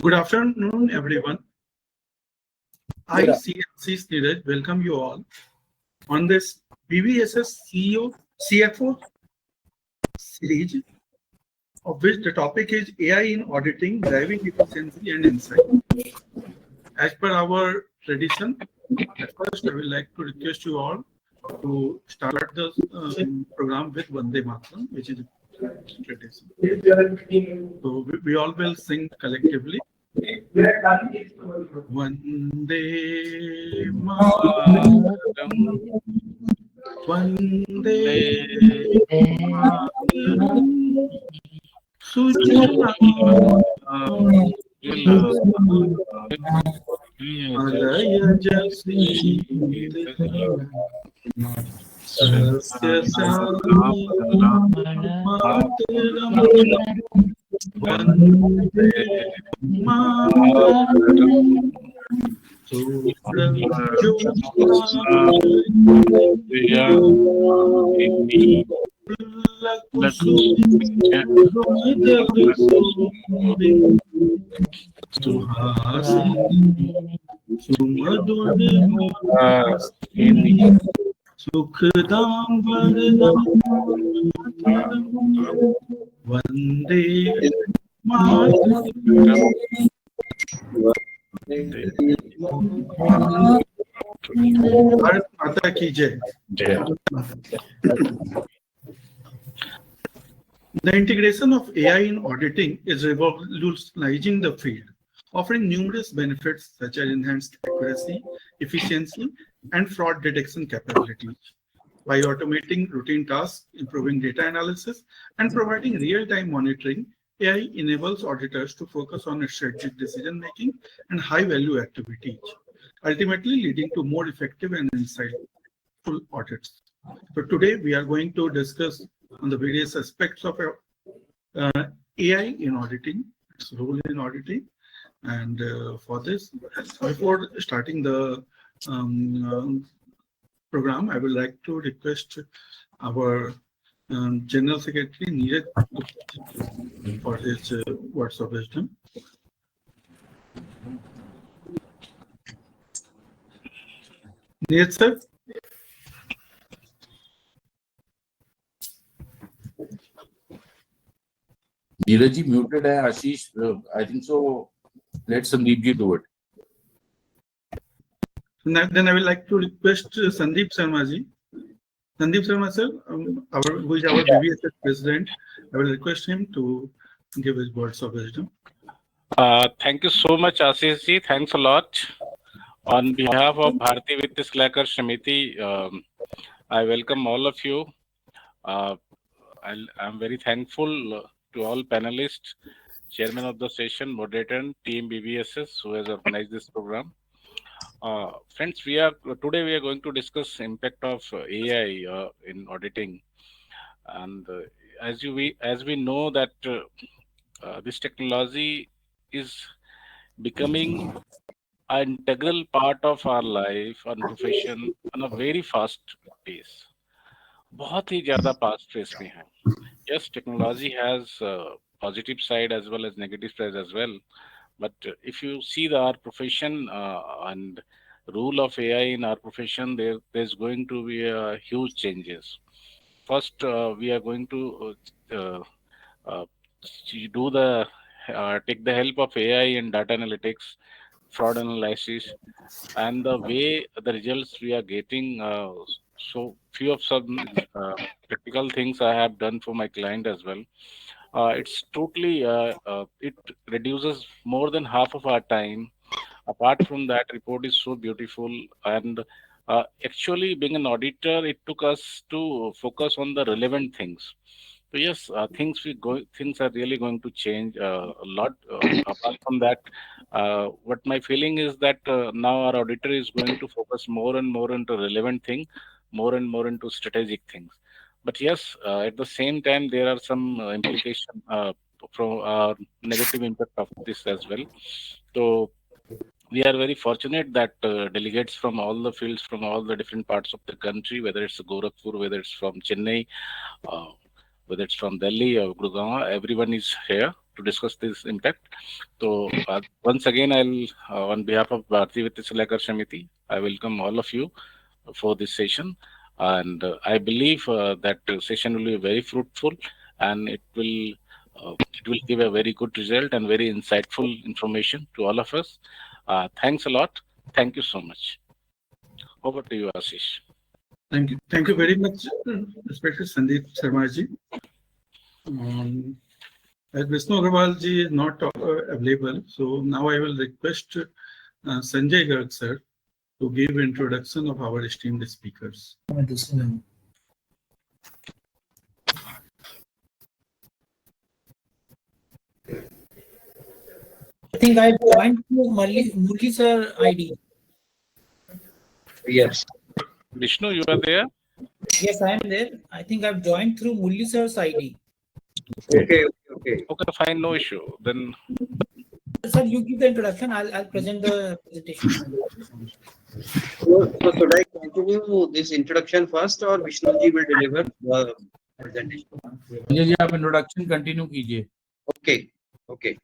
Good afternoon, everyone. I, Neeraj, welcome you all on this BVSS CFO Series, of which the topic is AI in auditing, driving efficiency and insight. As per our tradition, at first I would like to request you all to start the program with Vande Mataram, which is tradition. So we all will sing collectively. Vande Mataram, Vande Mataram, Sujata Alaya Jasita Sasya Mataram, Vande Mataram, Sukhdam Vardam Vande Mataram. Bharat Mata ki Jai. The integration of AI in auditing is revolutionizing the field, offering numerous benefits such as enhanced accuracy, efficiency, and fraud detection capabilities. By automating routine tasks, improving data analysis, and providing real-time monitoring, AI enables auditors to focus on strategic decision-making and high-value activities, ultimately leading to more effective and insightful audits. So today we are going to discuss on the various aspects of AI in auditing, its role in auditing, and for this, before starting the program, I would like to request our General Secretary Neeraj for his words of wisdom. Neeraj sir. Neeraj ji muted hai, Ashish. I think so. Let Sandeep ji do it. Then I would like to request Sandeep Sharma ji. Sandeep Sharma sir, who is our BVSS president, I will request him to give his words of wisdom. Thank you so much, Ashish ji. Thanks a lot. On behalf of Bharati Vitti Slacker Shamiti, I welcome all of you. I'm very thankful to all panelists, chairman of the session, moderator, team BVSS who has organized this program. Friends, today we are going to discuss impact of AI in auditing, and as we know that this technology is becoming an integral part of our life and profession on a very fast pace. बहुत ही ज़्यादा fast pace में है. Yes, technology has positive side as well as negative side as well. But if you see our profession and role of AI in our profession, there's going to be huge changes. First, we are going to take the help of AI in data analytics, fraud analysis, and the way the results we are getting. So few of some practical things I have done for my client as well. It's totally it reduces more than half of our time. Apart from that, report is so beautiful, and actually being an auditor, it took us to focus on the relevant things. So yes, things are really going to change a lot. Apart from that, what my feeling is that now our auditor is going to focus more and more into relevant thing, more and more into strategic things. But yes, at the same time, there are some implication from negative impact of this as well. So we are very fortunate that delegates from all the fields, from all the different parts of the country, whether it's Gorakhpur, whether it's from Chennai, whether it's from Delhi or Gurgaon, everyone is here. to discuss this impact. So once again, I'll on behalf of Bharatiya Vitti Salahkar Samiti, I welcome all of you for this session, and I believe that session will be very fruitful, and it will give a very good result and very insightful information to all of us. Thanks a lot. Thank you so much. Over to you, Ashish. Thank you. Thank you very much, respected Sandeep Sharma ji. As Vishnu Agrawal ji is not available, so now I will request Sanjay Garg sir to give introduction of our esteemed speakers. I think I joined through Murli sir ID. Yes. Vishnu, you are there? Yes, I am there. I think I've joined through Murli sir's ID. Okay. Okay, fine, no issue. Then, Sir, you give the introduction. I'll present the presentation. So should I continue this introduction first, or Vishnu ji will deliver the presentation? Sanjay ji आप introduction continue कीजिए. Okay.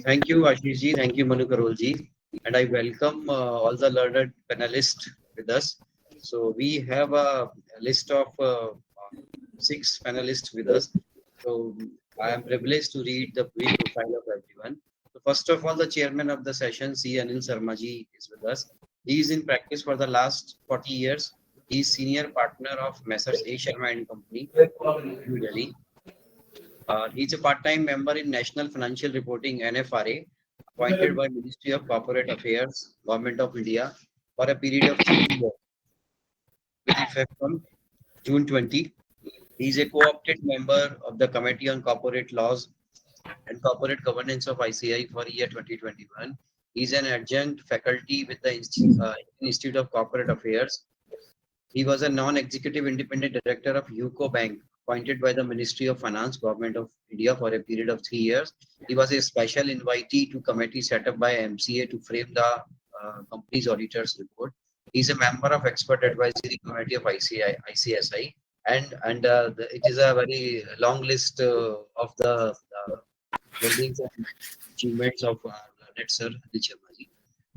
Thank you, Ashish ji. Thank you, Manu Karol ji. And I welcome all the learned panelists with us. So we have a list of 6 panelists with us. So I am privileged to read the brief profile of everyone. So first of all, the chairman of the session, C. Anil Sharma ji, is with us. He is in practice for the last 40 years. He is senior partner of Messrs. A. Sharma and Company, New Delhi. He is a part-time member in National Financial Reporting (NFRA), appointed by Ministry of Corporate Affairs, Government of India, for a period of 3 years, with effect from June 20. He is a co-opted member of the Committee on Corporate Laws and Corporate Governance of ICI for year 2021. He is an adjunct faculty with the Institute of Corporate Affairs. He was a non-executive independent director of UCO Bank, appointed by the Ministry of Finance, Government of India, for a period of 3 years. He was a special invitee to committee set up by MCA to frame the company's auditor's report. He is a member of Expert Advisory Committee of ICSI, and it is a very long list of the holdings and achievements of learned Sir Anil Sharma ji.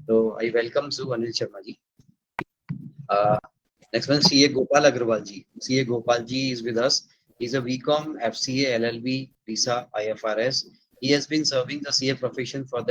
So I welcome Su Anil Sharma ji. Next one, CA Gopal Agrawal ji. CA Gopal ji is with us. He's a VCom, FCA, LLB, Visa, IFRS. He has been serving the CA profession for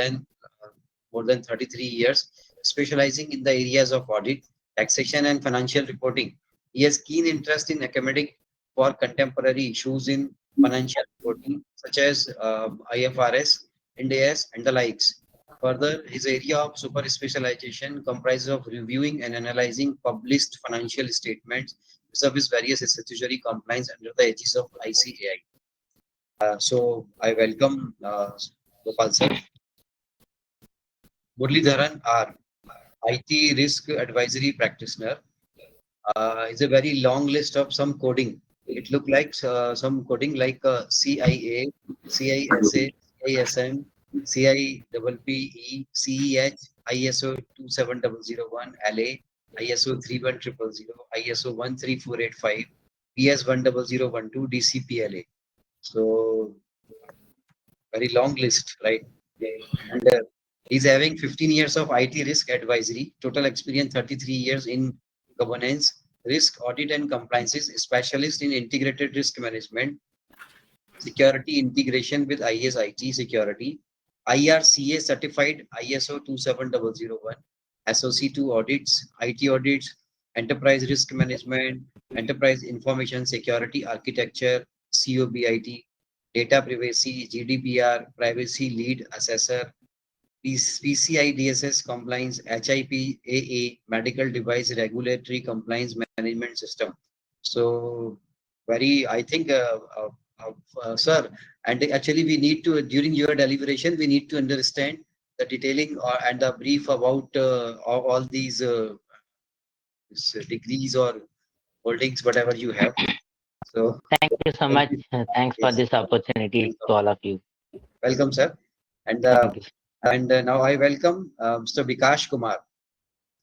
more than 33 years, specializing in the areas of audit, taxation, and financial reporting. He has keen interest in academic for contemporary issues in financial reporting, such as IFRS, Ind AS, and the likes. Further, his area of super specialization comprises of reviewing and analyzing published financial statements to service various statutory compliance under the aegis of ICAI. So I welcome Gopal sir. Muralidharan R, IT Risk Advisory Practitioner. It's a very long list of some coding. It looked like some coding like CIA, CISA, CISM, CIPPE, CEH, ISO 27001, LA, ISO 31000, ISO 13485, PS 10012, DCPLA. So very long list, right? And he's having 15 years of IT risk advisory, total experience 33 years in governance, risk audit and compliances, specialist in integrated risk management, security integration with IS IT security, IRCA certified ISO 27001, SOC2 audits, IT audits, enterprise risk management, enterprise information security architecture, COBIT, data privacy, GDPR, privacy lead assessor, PCI DSS compliance, HIPAA, medical device regulatory compliance management system. So very, I think, sir, and actually we need to, during your deliberation, we need to understand the detailing and the brief about all these degrees or holdings, whatever you have. So thank you so much. Thanks for this opportunity to all of you. Welcome, sir. And Thank you. now I welcome Mr. Vikash Kumar.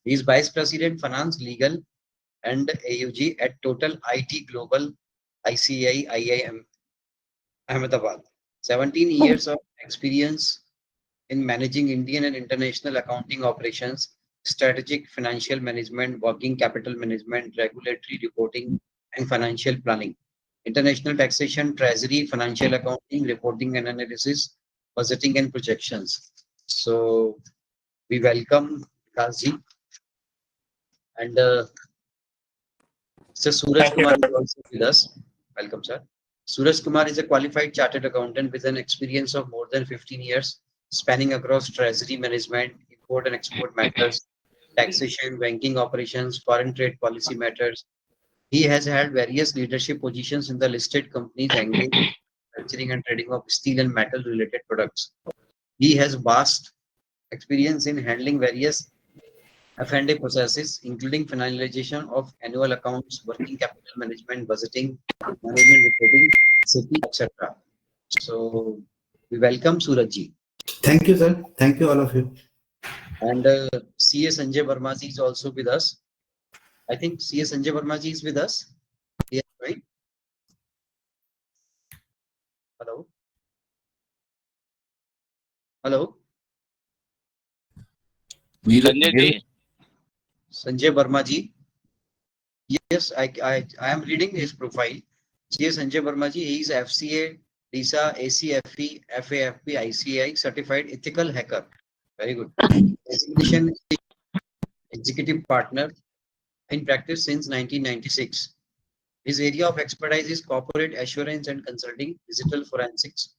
He is Vice President Finance, Legal, and AUG at Total IT Global, ICI, IIM, Ahmedabad. 17 years of experience in managing Indian and international accounting operations, strategic financial management, working capital management, regulatory reporting, and financial planning, international taxation, treasury, financial accounting, reporting and analysis, budgeting and projections. So we welcome Vikash and Sir Suraj Kumar is also with us. Welcome, sir. Suraj Kumar is a qualified chartered accountant with an experience of more than 15 years, spanning across treasury management, import and export matters, taxation, banking operations, foreign trade policy matters. He has held various leadership positions in the listed companies engaged in manufacturing and trading of steel and metal related products. He has vast experience in handling various F&A processes, including finalization of annual accounts, working capital management, budgeting, management reporting, SAP, etc. So we welcome Surajji. Thank you, sir. Thank you, all of you. And CA Sanjay Verma ji is also with us. I think CA Sanjay Verma ji is with us. Yes, right? Hello. Hello. Sanjay ji, Sanjay Verma ji. Yes, I am reading his profile. CA Sanjay Verma ji, he is FCA, DISA, ACFE, FAFP, ICI certified ethical hacker. Very good. Designation executive partner in practice since 1996. His area of expertise is corporate assurance and consulting, digital forensics,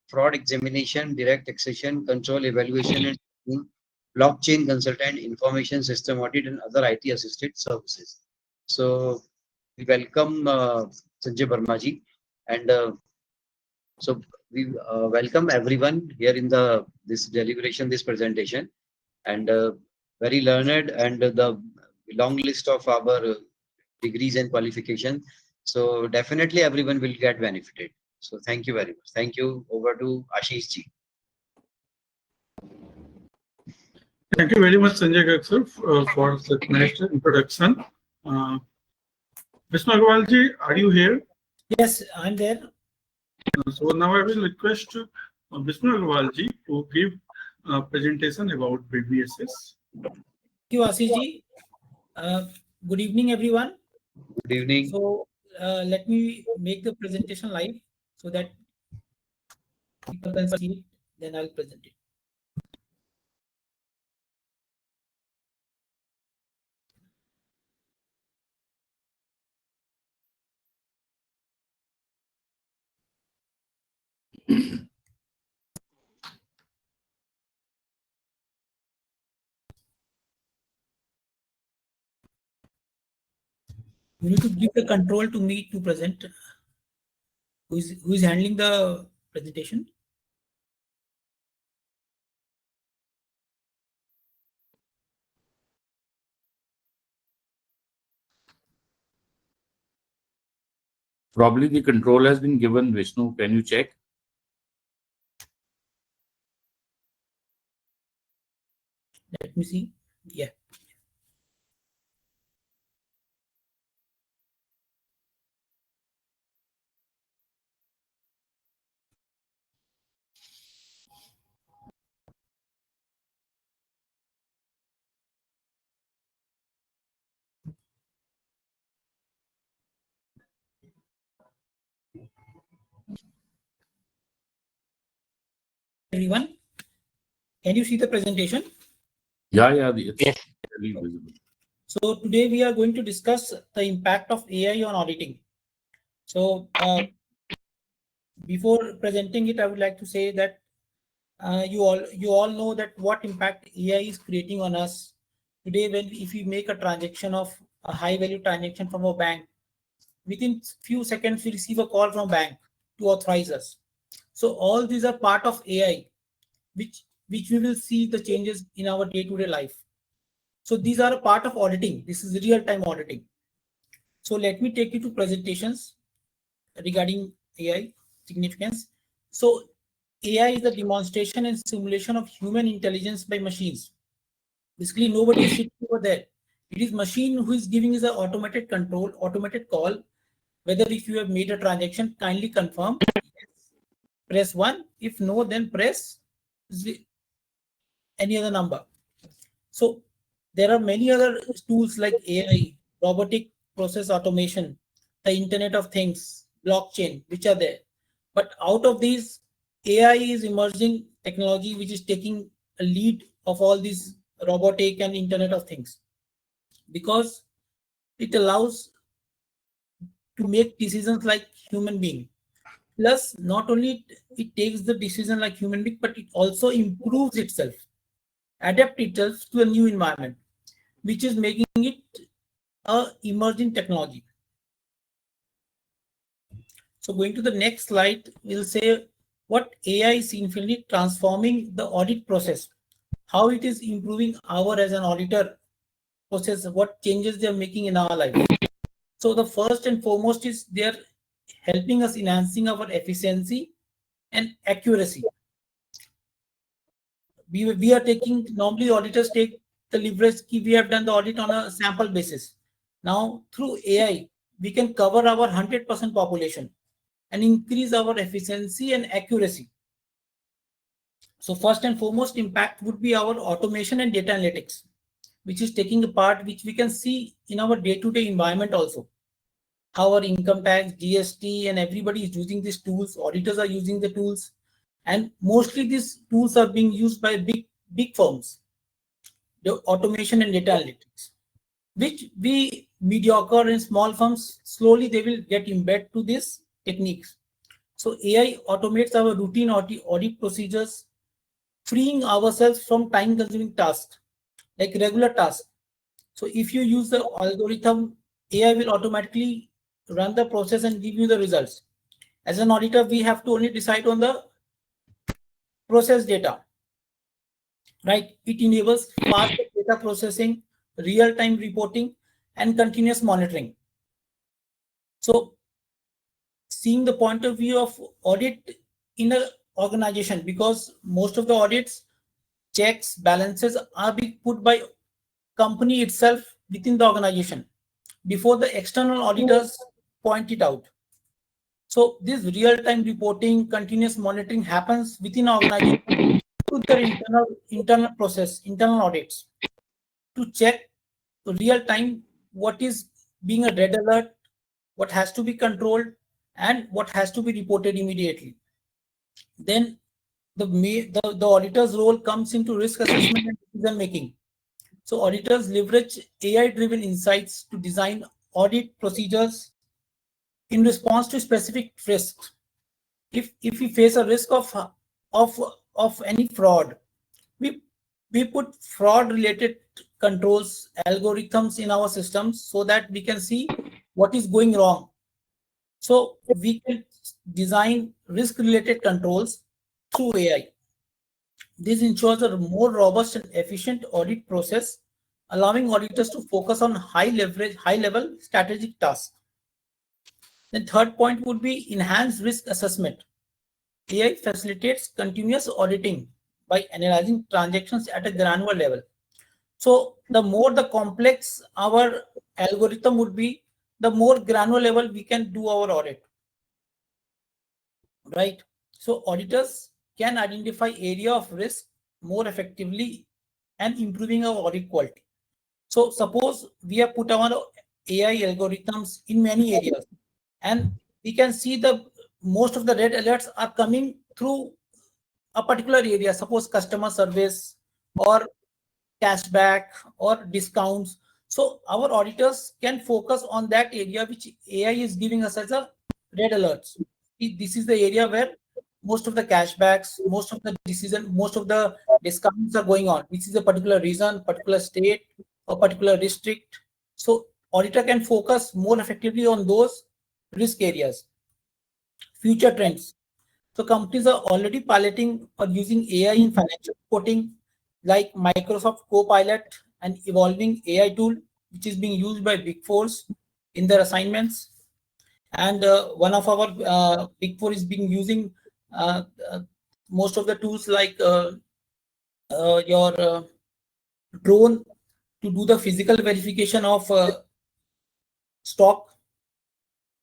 fraud examination, direct taxation, control evaluation and training, blockchain consultant, information system audit, and other IT assisted services. So we welcome Sanjay Verma ji, and so we welcome everyone here in this deliberation, this presentation, and very learned and the long list of our degrees and qualifications. So definitely everyone will get benefited. So thank you very much. Thank you. Over to Ashish ji. Thank you very much, Sanjay Garg sir, for such nice introduction. Vishnu Agrawal ji, are you here? Yes, I'm there. So now I will request Vishnu Agrawal ji to give a presentation about BVSS. Thank you, Ashish ji. Good evening, everyone. Good evening. So let me make the presentation live so that people can see it. Then I'll present it. You need to give the control to me to present. Who is handling the presentation? Probably the control has been given, Vishnu. Can you check? Let me see. Yeah. Everyone, can you see the presentation? Yeah, it's Yes. clearly visible. So today we are going to discuss the impact of AI on auditing. So before presenting it, I would like to say that you all know that what impact AI is creating on us today. If we make a transaction of a high value transaction from a bank, within few seconds we receive a call from bank to authorize us. So all these are part of AI, which we will see the changes in our day-to-day life. So these are a part of auditing. This is real-time auditing. So let me take you to presentations regarding AI significance. So AI is the demonstration and simulation of human intelligence by machines. Basically, nobody is sitting over there. It is machine who is giving us an automated control, automated call, whether if you have made a transaction, kindly confirm. Yes. press 1. If no, then press any other number. So there are many other tools like AI, robotic process automation, the Internet of Things, blockchain, which are there. But out of these, AI is emerging technology which is taking a lead of all these robotic and Internet of Things, because it allows to make decisions like human being. Plus, not only it takes the decision like human being, but it also improves itself, adapt itself to a new environment, which is making it a emerging technology. So going to the next slide, we'll say what AI is infinitely transforming the audit process, how it is improving our as an auditor process, what changes they are making in our life. So the first and foremost is they're helping us enhancing our efficiency and accuracy. We are taking, normally auditors take the leverage, we have done the audit on a sample basis. Now through AI, we can cover our 100% population and increase our efficiency and accuracy. So first and foremost impact would be our automation and data analytics, which is taking a part, which we can see in our day-to-day environment also. How our income tax, GST, and everybody is using these tools. Auditors are using the tools, and mostly these tools are being used by big firms, the automation and data analytics, which we mediocre and small firms, slowly they will get embedded to these techniques. So AI automates our routine audit procedures, freeing ourselves from time-consuming tasks, like regular tasks. So if you use the algorithm, AI will automatically run the process and give you the results. As an auditor, we have to only decide on the process data, right? It enables fast data processing, real-time reporting, and continuous monitoring. So seeing the point of view of audit in an organization, because most of the audits, checks, balances are being put by company itself within the organization before the external auditors point it out. So this real-time reporting, continuous monitoring happens within our organization through the internal process, internal audits, to check real-time what is being a red alert, what has to be controlled, and what has to be reported immediately. Then the auditor's role comes into risk assessment and decision making. So auditors leverage AI-driven insights to design audit procedures in response to specific risks. If we face a risk of any fraud, we put fraud-related controls, algorithms in our systems so that we can see what is going wrong. So we can design risk-related controls through AI. This ensures a more robust and efficient audit process, allowing auditors to focus on high-level strategic tasks. The third point would be enhanced risk assessment. AI facilitates continuous auditing by analyzing transactions at a granular level. So the more the complex our algorithm would be, the more granular level we can do our audit, right? So auditors can identify area of risk more effectively and improving our audit quality. So suppose we have put our AI algorithms in many areas, and we can see the most of the red alerts are coming through a particular area, suppose customer service or cashback or discounts. So our auditors can focus on that area which AI is giving us as a red alerts. This is the area where most of the cashbacks, most of the discounts are going on. This is a particular reason, particular state, or particular district. So auditor can focus more effectively on those risk areas. Future trends. So companies are already piloting or using AI in financial reporting, like Microsoft Copilot, an evolving AI tool which is being used by Big Fours in their assignments. And one of our Big Four is being using most of the tools like your drone to do the physical verification of stock.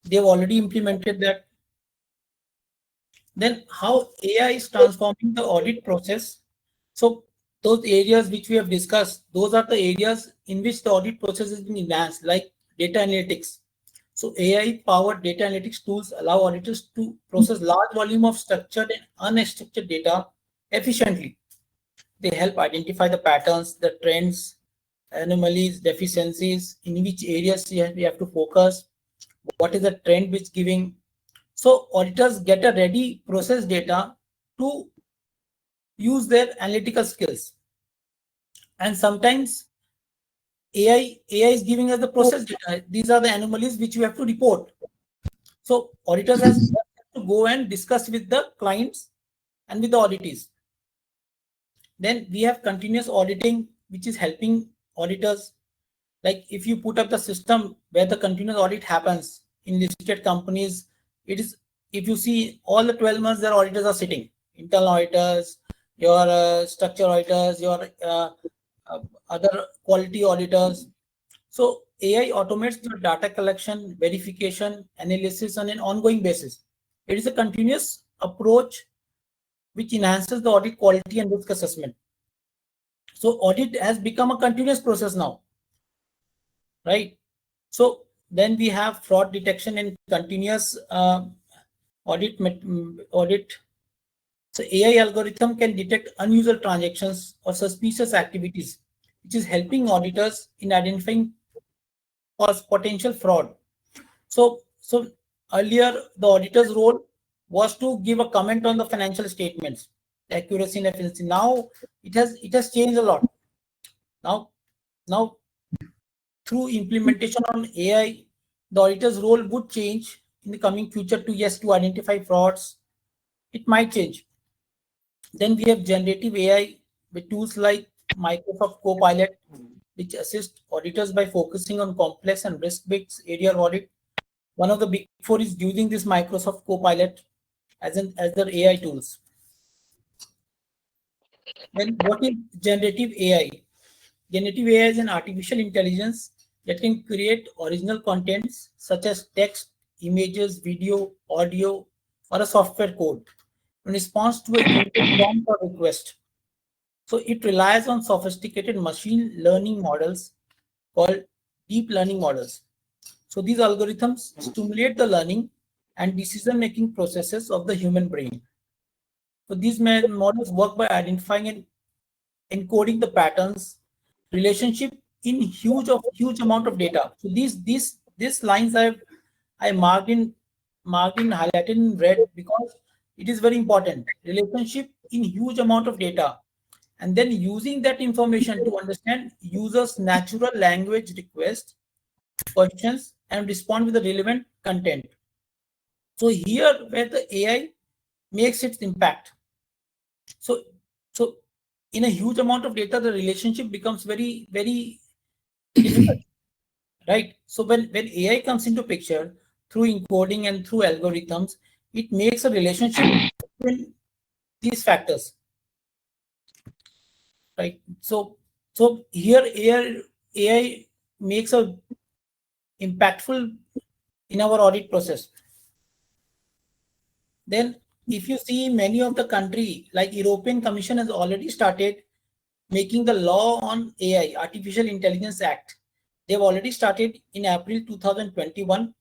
They've already implemented that. Then how AI is transforming the audit process. So those areas which we have discussed, those are the areas in which the audit process is being enhanced, like data analytics. So AI-powered data analytics tools allow auditors to process large volume of structured and unstructured data efficiently. They help identify the patterns, the trends, anomalies, deficiencies, in which areas we have to focus, what is the trend which giving. So auditors get a ready process data to use their analytical skills. And sometimes AI is giving us the process data. These are the anomalies which we have to report. So auditors have to go and discuss with the clients and with the auditees. Then we have continuous auditing, which is helping auditors. Like if you put up the system where the continuous audit happens in listed companies, it is, if you see all the 12 months their auditors are sitting, internal auditors, your structure auditors, your other quality auditors. So AI automates your data collection, verification, analysis on an ongoing basis. It is a continuous approach which enhances the audit quality and risk assessment. So audit has become a continuous process now, right? So then we have fraud detection and continuous audit. So AI algorithm can detect unusual transactions or suspicious activities, which is helping auditors in identifying potential fraud. So earlier the auditor's role was to give a comment on the financial statements, accuracy and efficiency. Now it has changed a lot. Now through implementation on AI, the auditor's role would change in the coming future to, yes, to identify frauds. It might change. Then we have generative AI with tools like Microsoft Copilot, which assist auditors by focusing on complex and risk-based area of audit. One of the big four is using this Microsoft Copilot as their AI tools. Then what is generative AI? Generative AI is an artificial intelligence that can create original contents such as text, images, video, audio, or a software code in response to a user prompt or request. So it relies on sophisticated machine learning models called deep learning models. So these algorithms stimulate the learning and decision-making processes of the human brain. So these models work by identifying and encoding the patterns, relationship in huge amount of data. So these lines I marked in highlighted in red because it is very important. Relationship in huge amount of data, and then using that information to understand users' natural language requests, questions, and respond with the relevant content. So here where the AI makes its impact. So in a huge amount of data, the relationship becomes very, very difficult, right? So when AI comes into picture through encoding and through algorithms, it makes a relationship between these factors, right? So here AI makes a impactful in our audit process. Then if you see many of the country, like European Commission has already started making the law on AI, Artificial Intelligence Act. They've already started in April 2021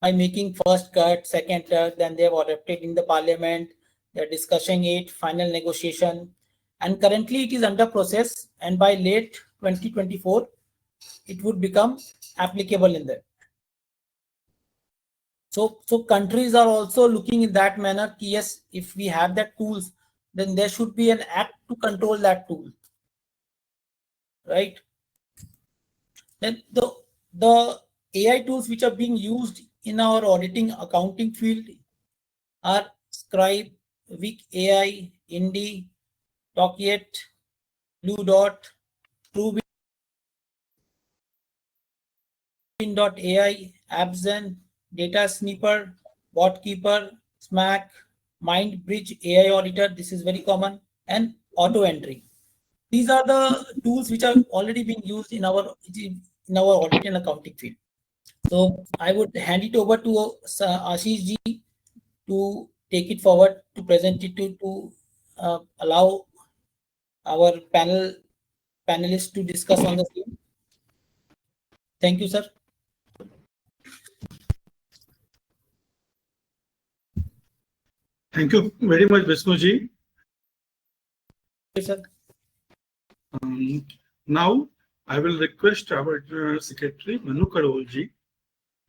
by making first cut, second cut, then they've adopted in the parliament. They're discussing it, final negotiation, and currently it is under process. And by late 2024, it would become applicable in there. So countries are also looking in that manner. Yes, if we have that tools, then there should be an act to control that tool, right? Then the AI tools which are being used in our auditing accounting field are Scribe, Vic AI, Indy, Talkiet, Blue Dot, TrueBeam.ai, Abzen, Data Snipper, BotKeeper, Smack, MindBridge AI Auditor. This is very common, and Auto Entry. These are the tools which are already being used in our audit and accounting field. So I would hand it over to Ashish ji to take it forward to present it to allow our panelists to discuss on the same. Thank you, sir. Thank you very much, Vishnuji. Yes, sir. Now, I will request our secretary, Manu Karol ji,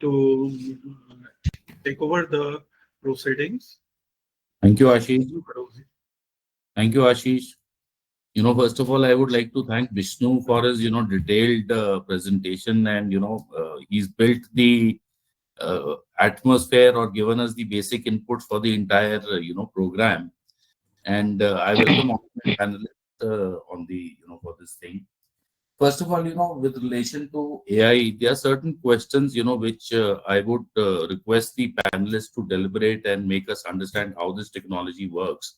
to take over the proceedings. Thank you, Ashish. Manu Karol ji. Thank you, Ashish. First of all, I would like to thank Vishnu for his, detailed presentation, and, he's built the atmosphere or given us the basic inputs for the entire, program. And I welcome all the panelists on the, for this thing. First of all, with relation to AI, there are certain questions, which I would request the panelists to deliberate and make us understand how this technology works.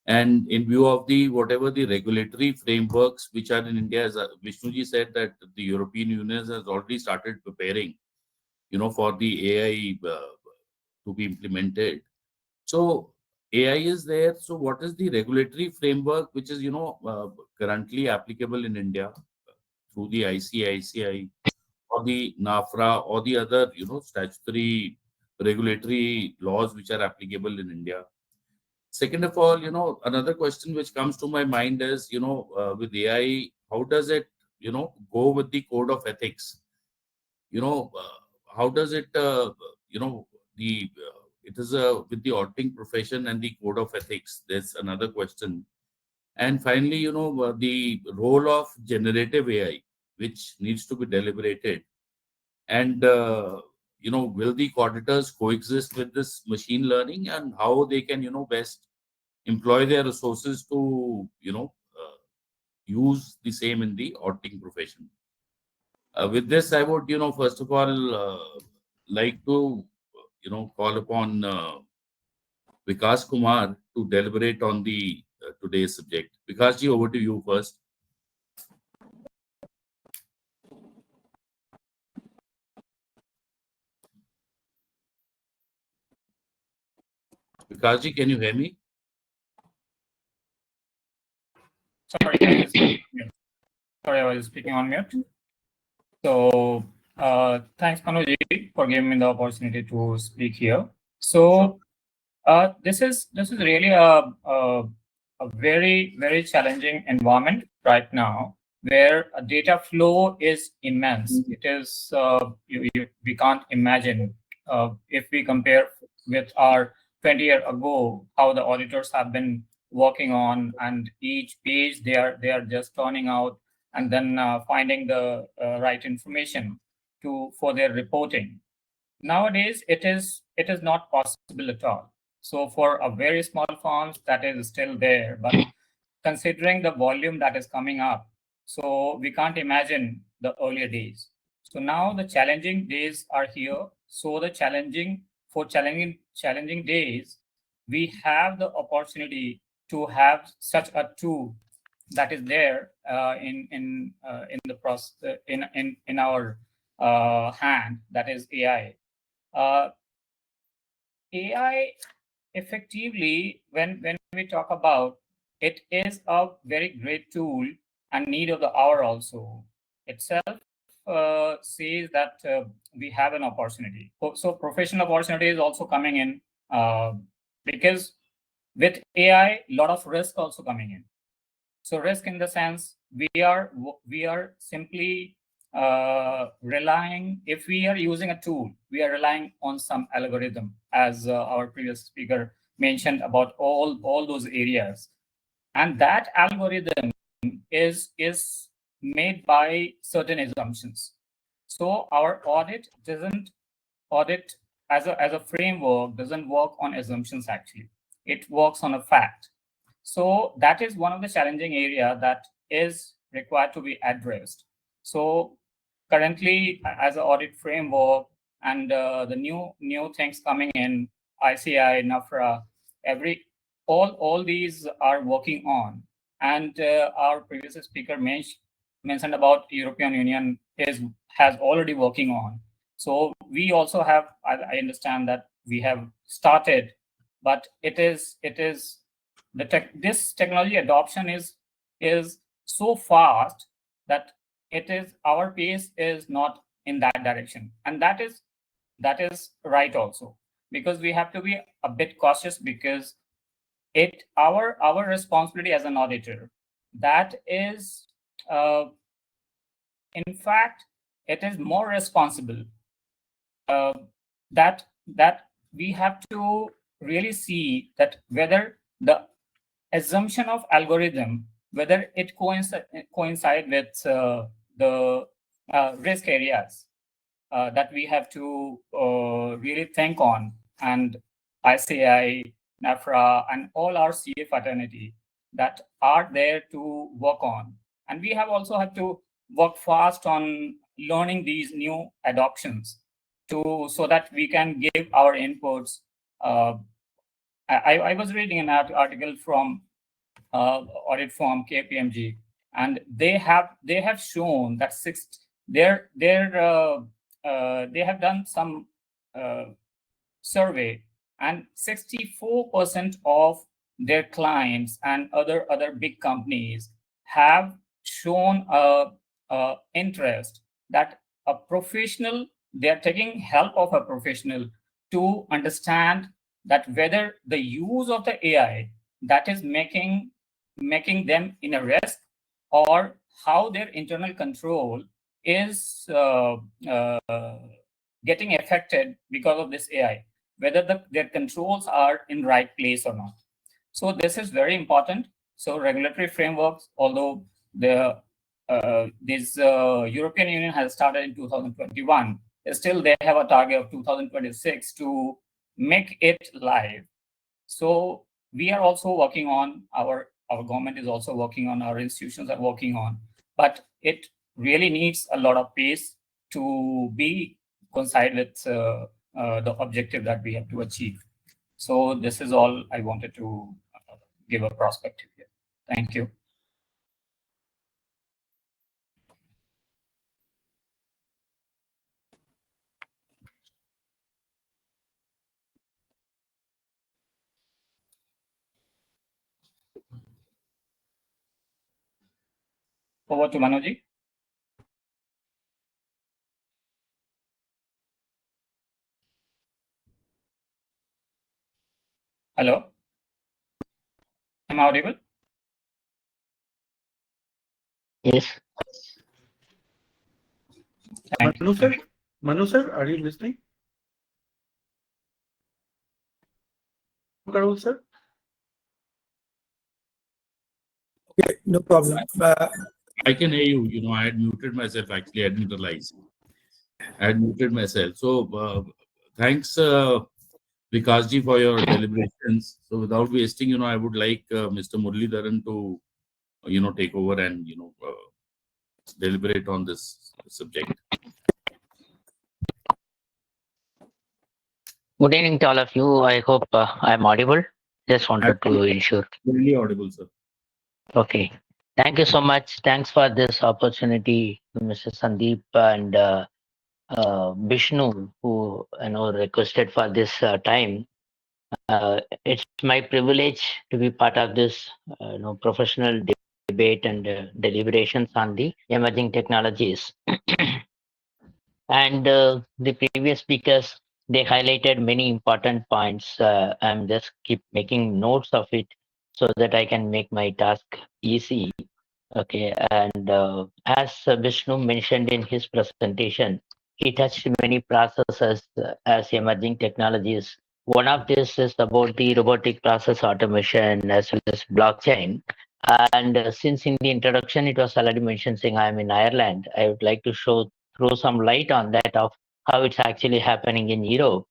And in view of the whatever the regulatory frameworks which are in India, as Vishnuji said, that the European Union has already started preparing, for the AI to be implemented. So AI is there. So what is the regulatory framework which is, currently applicable in India through the ICICI or the NAFRA or the other, statutory regulatory laws which are applicable in India? Second of all, another question which comes to my mind is, with AI, how does it, go with the code of ethics? How does it, it is with the auditing profession and the code of ethics? There's another question. And finally, the role of generative AI, which needs to be deliberated. And, will the auditors coexist with this machine learning, and how they can, best employ their resources to, use the same in the auditing profession? With this, I would, first of all, like to, call upon Vikash Kumar to deliberate on the today's subject. Vikash ji, over to you first. Vikash ji, can you hear me? Sorry, I was speaking on mute. So thanks, Manuji, for giving me the opportunity to speak here. So this is really a very, very challenging environment right now, where data flow is immense. It is we can't imagine if we compare with our 20 years ago how the auditors have been working on, and each page they are just turning out and then finding the right information for their reporting. Nowadays, it is not possible at all. So for a very small firms, that is still there, but considering the volume that is coming up, so we can't imagine the earlier days. So now the challenging days are here. So the challenging days, we have the opportunity to have such a tool that is there in the process in our hand, that is AI. AI effectively, when we talk about it, is a very great tool and need of the hour also. Itself says that we have an opportunity. So professional opportunity is also coming in because with AI, a lot of risk also coming in. So risk in the sense we are simply relying, if we are using a tool, we are relying on some algorithm, as our previous speaker mentioned about all those areas. And that algorithm is made by certain assumptions. So our audit as a framework doesn't work on assumptions actually. It works on a fact. So that is one of the challenging area that is required to be addressed. So currently, as an audit framework and the new things coming in, ICI, NFRA, all these are working on. And our previous speaker mentioned about European Union has already working on. So we also have, I understand that we have started but this technology adoption is so fast that our pace is not in that direction, and that is right also, because we have to be a bit cautious, because our responsibility as an auditor, that is in fact it is more responsible, that we have to really see that whether the assumption of algorithm, whether it coincide with the risk areas that we have to really think on, and ICI, NFRA, and all our CA fraternity that are there to work on. And we have to work fast on learning these new adoptions so that we can give our inputs. I was reading an article from audit firm KPMG, and they have shown that they have done some survey, and 64% of their clients and other big companies have shown a interest that a professional, they are taking help of a professional to understand that whether the use of the AI that is making them in a risk, or how their internal control is getting affected because of this AI, whether their controls are in right place or not. So this is very important. So regulatory frameworks, although this European Union has started in 2021, still they have a target of 2026 to make it live. So we are also working on, our government is also working on, our institutions are working on, but it really needs a lot of pace to be coincide with the objective that we have to achieve. So this is all I wanted to give a perspective here. Thank you. Over to Manuji. Hello, am I audible? Yes. Thank you. Manu sir, are you listening? Karol sir? Okay, no problem. I can hear you. You know, I had muted myself. Actually, I didn't realize. I had muted myself. So thanks, Vikash ji, for your deliberations. So without wasting, I would like Mr. Muralidharan to, take over and, deliberate on this subject. Good evening to all of you. I hope I'm audible. Just wanted to ensure. Really audible, sir. Okay. Thank you so much. Thanks for this opportunity to Mr. Sandeep and Vishnu, who requested for this time. It's my privilege to be part of this professional debate and deliberations on the emerging technologies. And the previous speakers, they highlighted many important points. I'm just keep making notes of it so that I can make my task easy. Okay, and as Vishnu mentioned in his presentation, he touched many processes as emerging technologies. One of this is about the robotic process automation as well as blockchain. And since in the introduction it was already mentioned saying I'm in Ireland, I would like to throw some light on that of how it's actually happening in Europe.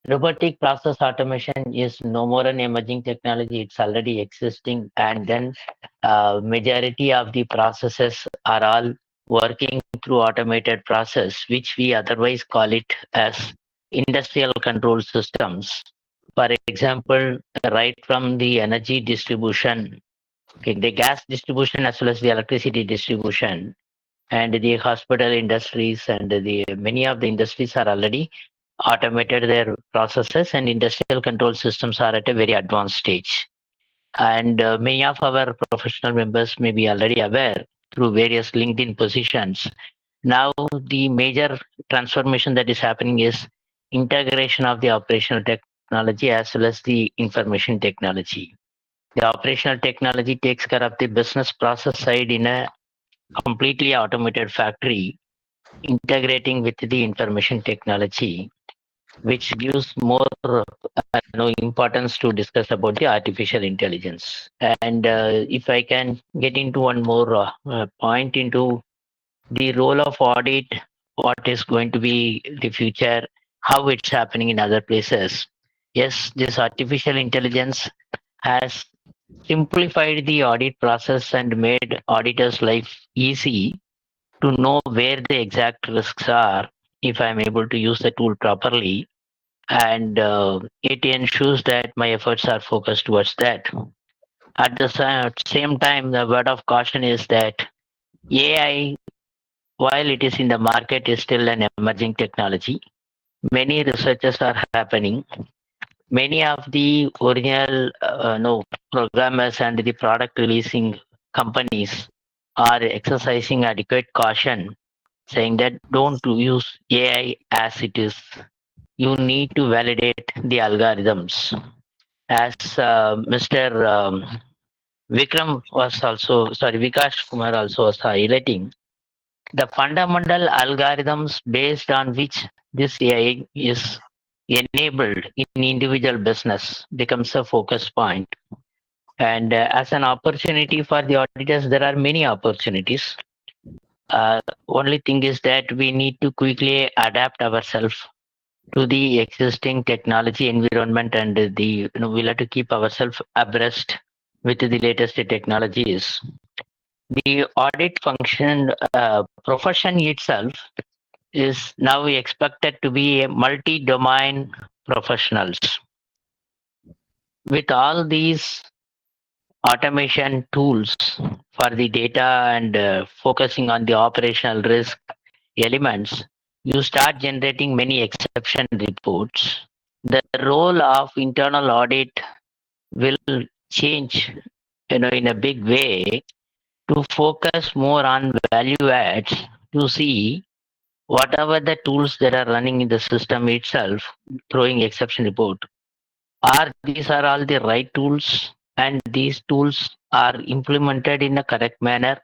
Robotic process automation is no more an emerging technology, it's already existing, and then majority of the processes are all working through automated process, which we otherwise call it as industrial control systems. For example, right from the energy distribution, okay, the gas distribution as well as the electricity distribution, and the hospital industries and the many of the industries are already automated their processes, and industrial control systems are at a very advanced stage. And many of our professional members may be already aware through various LinkedIn positions. Now, the major transformation that is happening is integration of the operational technology as well as the information technology. The operational technology takes care of the business process side in a completely automated factory, integrating with the information technology, which gives more importance to discuss about the artificial intelligence. And if I can get into one more point into the role of audit, what is going to be the future, how it's happening in other places. Yes, this artificial intelligence has simplified the audit process and made auditors' life easy to know where the exact risks are if I'm able to use the tool properly, and it ensures that my efforts are focused towards that. At the same time, the word of caution is that AI, while it is in the market, is still an emerging technology. Many researches are happening. Many of the original programmers and the product releasing companies are exercising adequate caution, saying that don't use AI as it is. You need to validate the algorithms. As Mr. Vikash Kumar also was highlighting, the fundamental algorithms based on which this AI is enabled in individual business becomes a focus point. And as an opportunity for the auditors, there are many opportunities. Only thing is that we need to quickly adapt ourselves to the existing technology environment, and we'll have to keep ourselves abreast with the latest technologies. The audit function profession itself is now expected to be a multi-domain professionals. With all these automation tools for the data and focusing on the operational risk elements, you start generating many exception reports. The role of internal audit will change, in a big way, to focus more on value adds, to see whatever the tools that are running in the system itself, throwing exception report. These are all the right tools, and these tools are implemented in a correct manner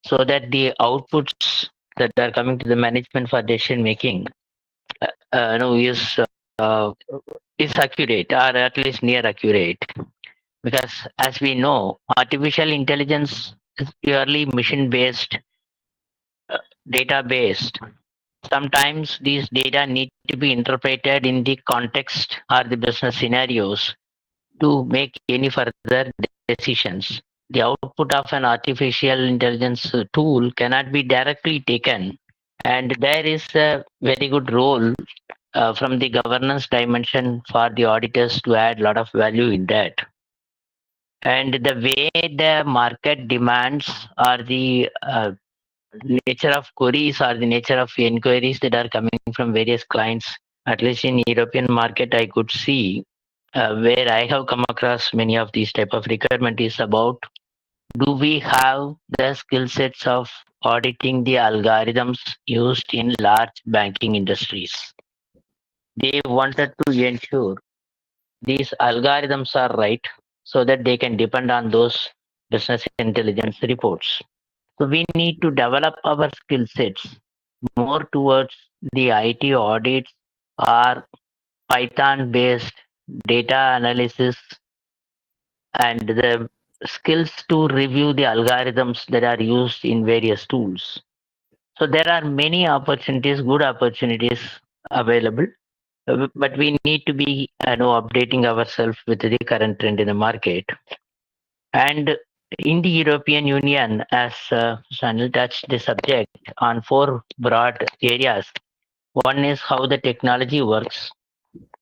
so that the outputs that are coming to the management for decision making is accurate, or at least near accurate. Because as we know, artificial intelligence is purely mission based, data based. Sometimes these data need to be interpreted in the context or the business scenarios to make any further decisions. The output of an artificial intelligence tool cannot be directly taken, and there is a very good role from the governance dimension for the auditors to add a lot of value in that. And the way the market demands, or the nature of queries, or the nature of inquiries that are coming from various clients, at least in European market, I could see where I have come across many of these type of requirement is about, do we have the skill sets of auditing the algorithms used in large banking industries? They wanted to ensure these algorithms are right so that they can depend on those business intelligence reports. So we need to develop our skill sets more towards the IT audits or Python based data analysis, and the skills to review the algorithms that are used in various tools. So there are many opportunities, good opportunities available, but we need to be updating ourselves with the current trend in the market. And in the European Union, as Anil touched the subject on 4 broad areas. One is how the technology works,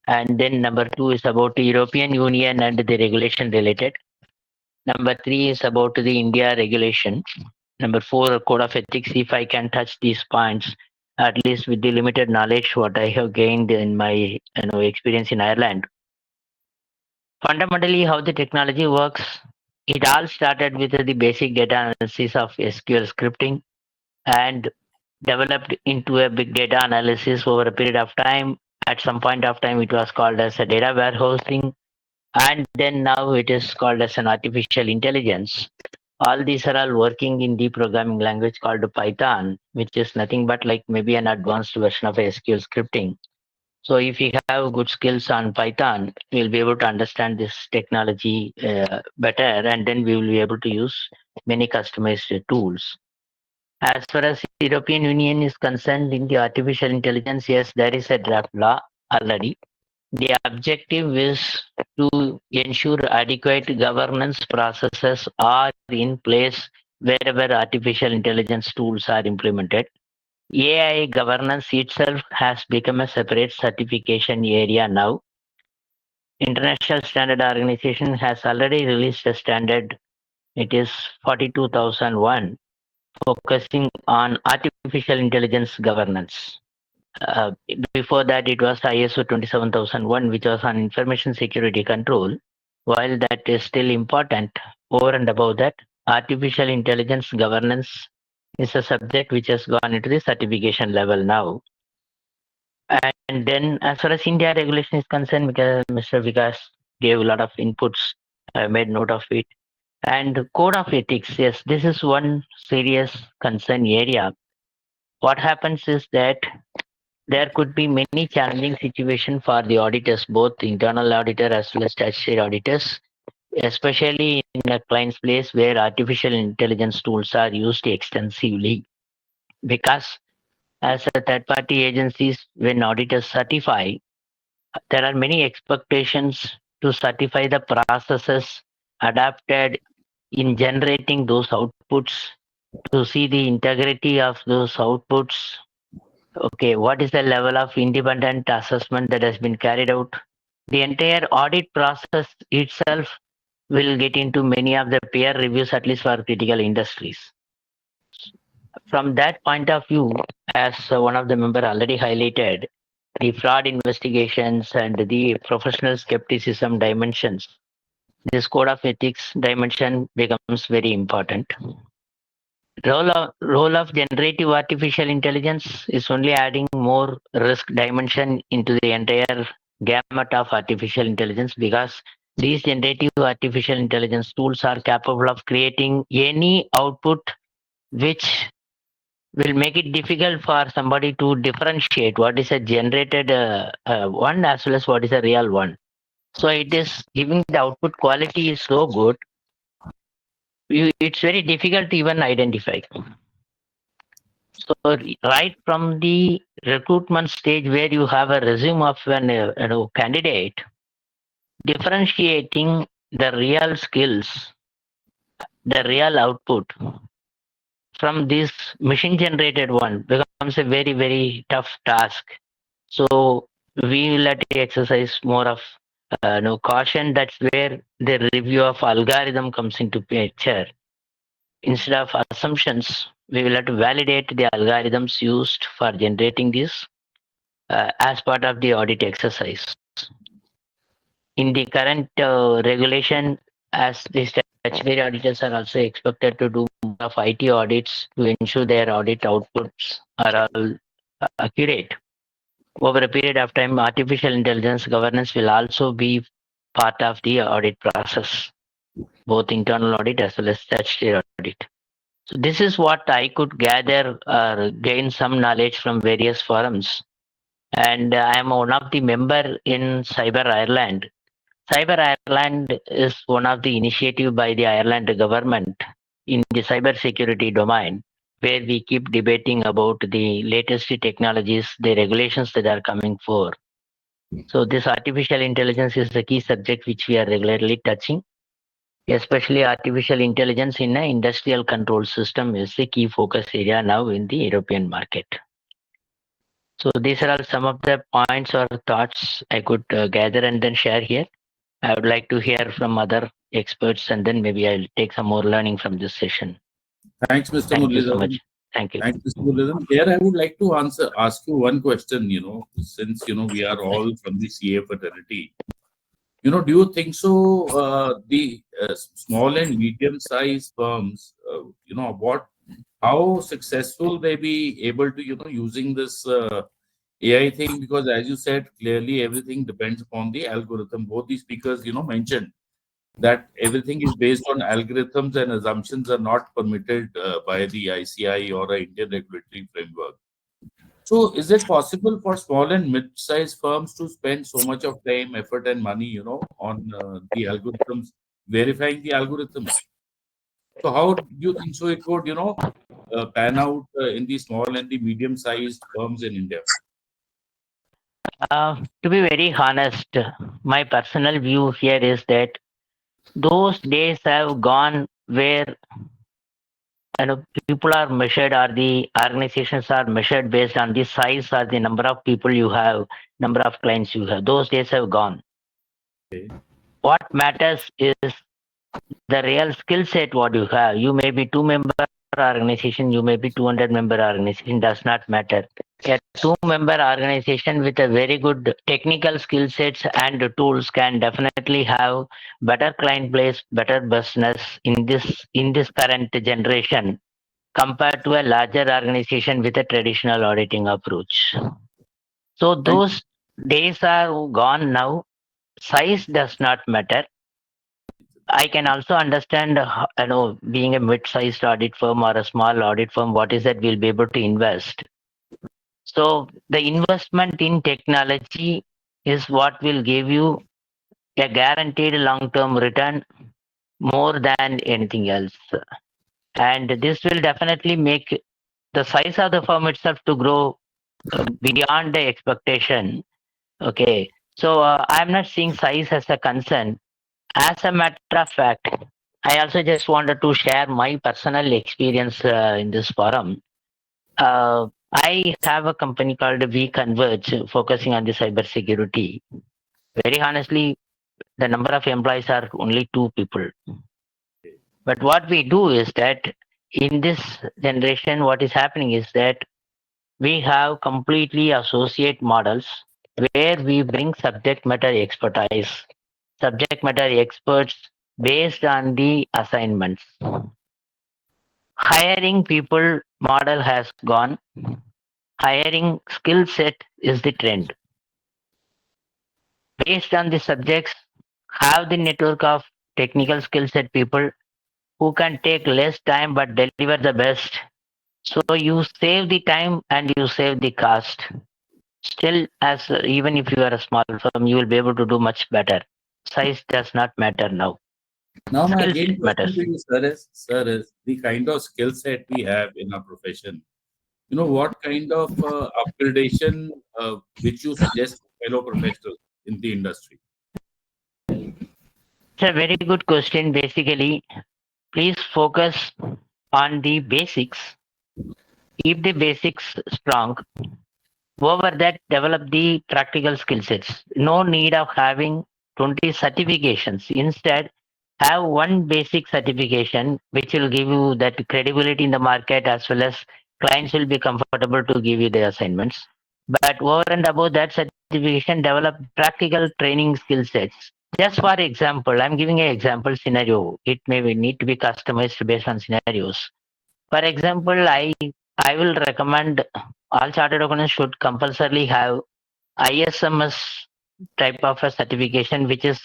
and then number 2 is about the European Union and the regulation related. Number 3 is about the India regulation. Number 4, code of ethics. If I can touch these points, at least with the limited knowledge what I have gained in my experience in Ireland. Fundamentally, how the technology works, it all started with the basic data analysis of SQL scripting and developed into a big data analysis over a period of time. At some point of time, it was called as a data warehousing, and then now it is called as an artificial intelligence. All these are all working in the programming language called Python, which is nothing but like maybe an advanced version of SQL scripting. So if you have good skills on Python, we'll be able to understand this technology better, and then we will be able to use many customized tools. As far as European Union is concerned, in the artificial intelligence, yes, there is a draft law already. The objective is to ensure adequate governance processes are in place wherever artificial intelligence tools are implemented. AI governance itself has become a separate certification area now. International Standard Organization has already released a standard. It is 42001, focusing on artificial intelligence governance. Before that, it was ISO 27001, which was on information security control. While that is still important, over and above that, artificial intelligence governance is a subject which has gone into the certification level now. And then, as far as India regulation is concerned, because Mr. Vikash gave a lot of inputs, I made note of it. And code of ethics, yes, this is one serious concern area. What happens is that there could be many challenging situations for the auditors, both internal auditor as well as statutory auditors, especially in a client's place where artificial intelligence tools are used extensively. Because as a third-party agencies, when auditors certify, there are many expectations to certify the processes adapted in generating those outputs, to see the integrity of those outputs. Okay, what is the level of independent assessment that has been carried out? The entire audit process itself will get into many of the peer reviews, at least for critical industries. From that point of view, as one of the member already highlighted, the fraud investigations and the professional skepticism dimensions, this code of ethics dimension becomes very important. Role of generative artificial intelligence is only adding more risk dimension into the entire gamut of artificial intelligence, because these generative artificial intelligence tools are capable of creating any output which will make it difficult for somebody to differentiate what is a generated one as well as what is a real one. So it is giving the output quality is so good, it's very difficult to even identify. So right from the recruitment stage where you have a resume of an candidate, differentiating the real skills, the real output from this machine generated one becomes a very, very tough task. So we will have to exercise more of caution. That's where the review of algorithm comes into picture. Instead of assumptions, we will have to validate the algorithms used for generating this as part of the audit exercise. In the current regulation, as the statutory auditors are also expected to do more of IT audits to ensure their audit outputs are all accurate. Over a period of time, artificial intelligence governance will also be part of the audit process, both internal audit as well as statutory audit. So this is what I could gather or gain some knowledge from various forums. And I am one of the member in Cyber Ireland. Cyber Ireland is one of the initiative by the Ireland government in the cyber security domain, where we keep debating about the latest technologies, the regulations that are coming for. So this artificial intelligence is the key subject which we are regularly touching. Especially artificial intelligence in an industrial control system is the key focus area now in the European market. So these are all some of the points or thoughts I could gather and then share here. I would like to hear from other experts, and then maybe I'll take some more learning from this session. Thanks, Mr. Thank you so Muralidharan. much. Thank you. Thanks, Mr. Muralidharan. Here, I would like to ask you one question. Since we are all from the CA fraternity. Do you think so? The small and medium-sized firms, how successful they be able to, using this AI thing? Because as you said, clearly everything depends upon the algorithm. Both the speakers, mentioned that everything is based on algorithms and assumptions are not permitted by the ICI or a Indian regulatory framework. So is it possible for small and mid-sized firms to spend so much of time, effort and money, on the algorithms, verifying the algorithms? So how do you think so it would, pan out in the small and the medium-sized firms in India? To be very honest, my personal view here is that those days have gone where people are measured, or the organizations are measured based on the size or the number of people you have, number of clients you have. Those days have gone. Okay. What matters is the real skill set what you have. You may be 2-member organization, you may be 200-member organization, does not matter. A 2-member organization with a very good technical skill sets and tools can definitely have better client base, better business in this current generation compared to a larger organization with a traditional auditing approach. So those days are gone now. Size does not matter. I can also understand, being a mid-sized audit firm or a small audit firm, what is that we'll be able to invest. So the investment in technology is what will give you a guaranteed long-term return more than anything else. And this will definitely make the size of the firm itself to grow beyond the expectation. Okay. So I'm not seeing size as a concern. As a matter of fact, I also just wanted to share my personal experience in this forum. I have a company called Vi-Converge, focusing on the cybersecurity. Very honestly, the number of employees are only 2 people. But what we do is that in this generation, what is happening is that we have completely associate models where we bring subject matter expertise, subject matter experts based on the assignments. Hiring people model has gone. Hiring skill set is the trend. Based on the subjects, have the network of technical skill set people who can take less time but deliver the best. So you save the time and you save the cost. Still, even if you are a small firm, you will be able to do much better. Size does not matter now. Now, my Skill again set matters. question to you, sir, is the kind of skill set we have in our profession. What kind of upgradation which you suggest to fellow professionals in the industry? It's a very good question. Basically, please focus on the basics. Keep the basics strong. Over that, develop the practical skill sets. No need of having 20 certifications. Instead, have one basic certification which will give you that credibility in the market, as well as clients will be comfortable to give you the assignments. But over and above that certification, develop practical training skill sets. Just for example, I'm giving an example scenario. It may need to be customized based on scenarios. For example, I will recommend all chartered accountants should compulsorily have ISMS type of a certification, which is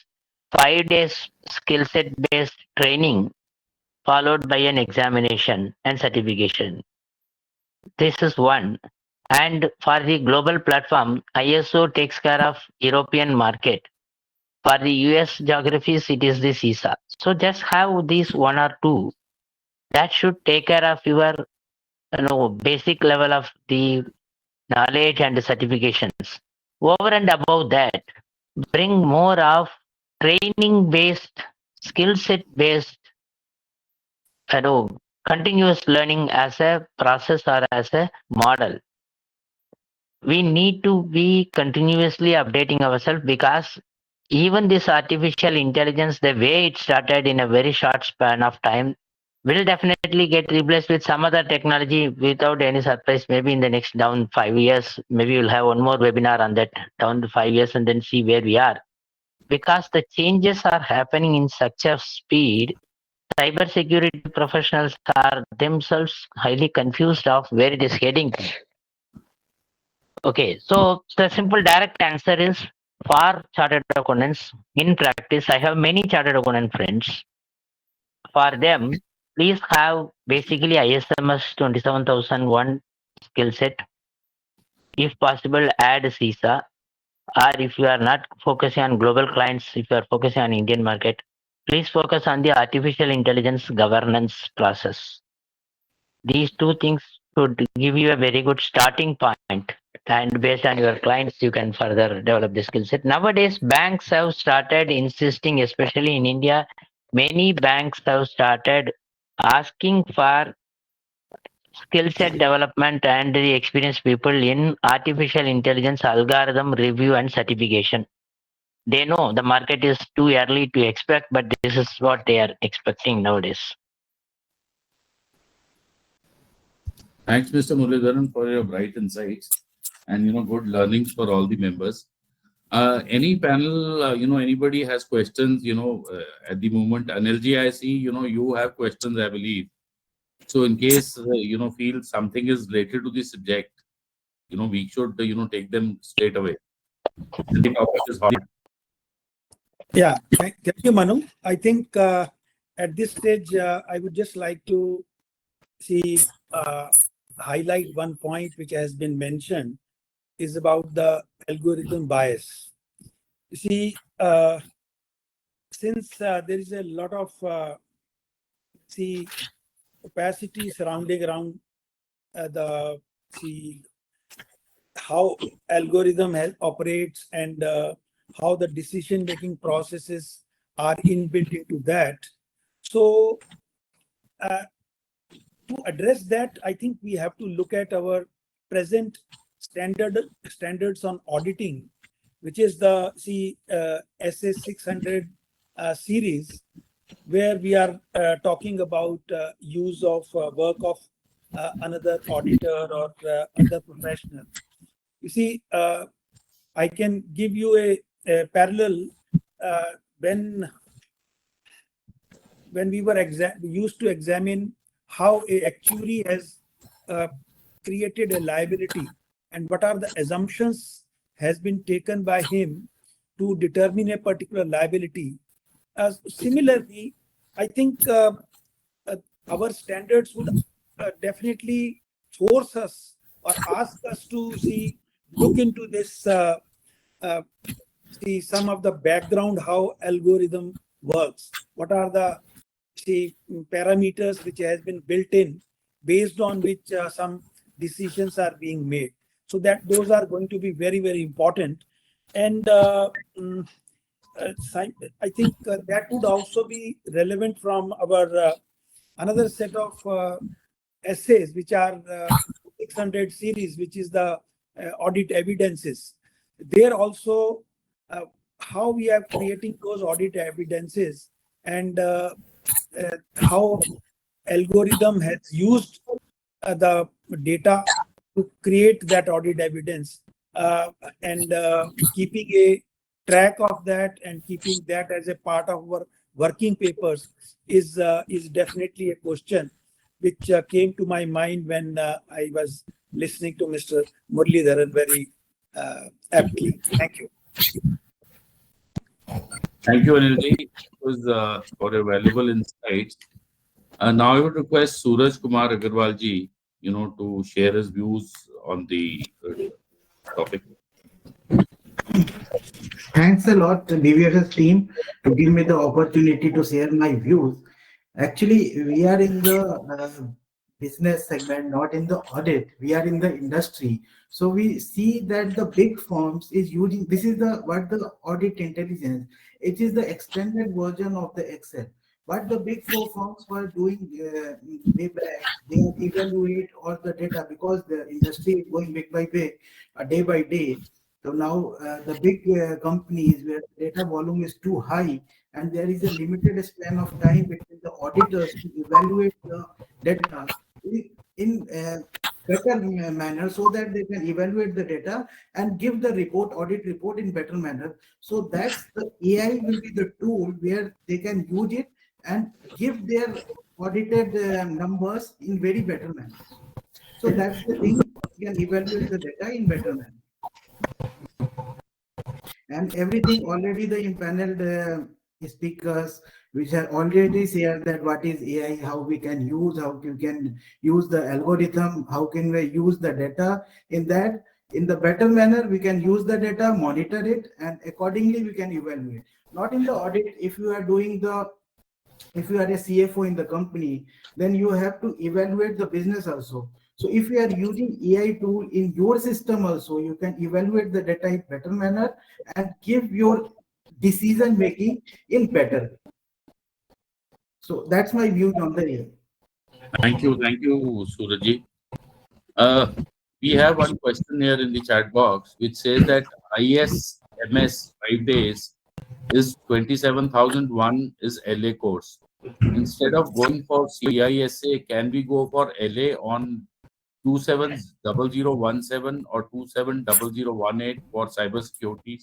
5 days skill set based training followed by an examination and certification. This is one. And for the global platform, ISO takes care of European market. For the US geographies, it is the CISA. So just have these 1 or 2. That should take care of your basic level of the knowledge and certifications. Over and above that, bring more of training based, skill set based, continuous learning as a process or as a model. We need to be continuously updating ourselves, because even this artificial intelligence, the way it started in a very short span of time, will definitely get replaced with some other technology without any surprise. Maybe in the next down 5 years, maybe we'll have one more webinar on that down to 5 years and then see where we are. Because the changes are happening in such a speed, cybersecurity professionals are themselves highly confused of where it is heading. Okay, so the simple direct answer is for chartered accountants. In practice, I have many chartered accountant friends. For them, please have basically ISMS 27001 skill set. If possible, add CISA. Or if you are not focusing on global clients, if you are focusing on Indian market, please focus on the artificial intelligence governance process. These two things should give you a very good starting point, and based on your clients, you can further develop the skill set. Nowadays, banks have started insisting, especially in India, many banks have started asking for skill set development and the experienced people in artificial intelligence algorithm review and certification. They know the market is too early to expect, but this is what they are expecting nowadays. Thanks, Mr. Muralidharan, for your bright insights and good learnings for all the members. Any panel, anybody has questions, at the moment. Anilji, I see, you have questions, I believe. So in case, feel something is related to the subject, we should, take them straight away. The topic is hot. Yeah, thank you, Manu. I think at this stage, I would just like to highlight one point which has been mentioned is about the algorithm bias. You see, since there is a lot of opacity surrounding around how algorithm operates and how the decision-making processes are inbuilt into that. So to address that, I think we have to look at our present standards on auditing, which is the SS600 series, where we are talking about use of work of another auditor or other professional. You see, I can give you a parallel when we were used to examine how a actuary has created a liability and what are the assumptions has been taken by him to determine a particular liability. Similarly, I think our standards would definitely force us or ask us to look into this, some of the background, how algorithm works, what are the parameters which has been built in based on which some decisions are being made. So that those are going to be very, very important. And I think that would also be relevant from our another set of essays, which are 600 series, which is the audit evidences. There also how we are creating those audit evidences and how algorithm has used the data to create that audit evidence and keeping a track of that and keeping that as a part of our working papers is definitely a question which came to my mind when I was listening to Mr. Muralidharan very aptly. Thank you. Thank you, Anilji. It was for your valuable insights. Now I would request Suraj Kumar Agrawal ji, to share his views on the topic. Thanks a lot, the BVSS team, to give me the opportunity to share my views. Actually, we are in the business segment, not in the audit. We are in the industry. So we see that the big firms is using, this is what the audit intelligence, it is the extended version of the Excel. What the big four firms were doing way back, they evaluate all the data because the industry is going big by big, day by day. So now the big companies where data volume is too high, and there is a limited span of time between the auditors to evaluate the data in better manner, so that they can evaluate the data and give the audit report in better manner. So that's the AI will be the tool where they can use it and give their audited numbers in very better manner. So that's the thing, you can evaluate the data in better manner. And everything already the impaneled speakers which have already shared that what is AI, how we can use, how you can use the algorithm, how can we use the data in that, in the better manner, we can use the data, monitor it, and accordingly we can evaluate. Not in the audit, if you are doing the, if you are a CFO in the company, then you have to evaluate the business also. So if you are using AI tool in your system also, you can evaluate the data in better manner and give your decision making in better way. So that's my view on the AI. Thank you, Suraj. We have one question here in the chat box which says that ISMS 5 days is 27,001 is LA course. Instead of going for CISA, can we go for LA on 270017 or 270018 for cybersecurity?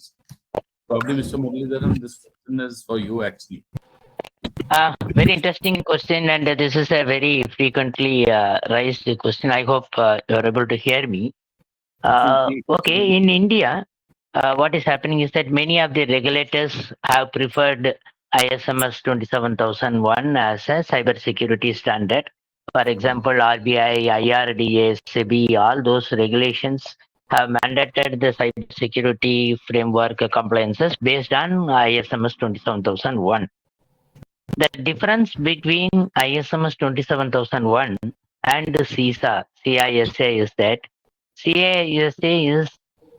Probably, Mr. Muralidharan, this question is for you actually. Very interesting question, and this is a very frequently raised question. I hope you're able to hear me. Okay, in India, what is happening is that many of the regulators have preferred ISMS 27001 as a cybersecurity standard. For example, RBI, IRDA, SEBI, all those regulations have mandated the cybersecurity framework compliances based on ISMS 27001. The difference between ISMS 27001 and CISA is that CISA is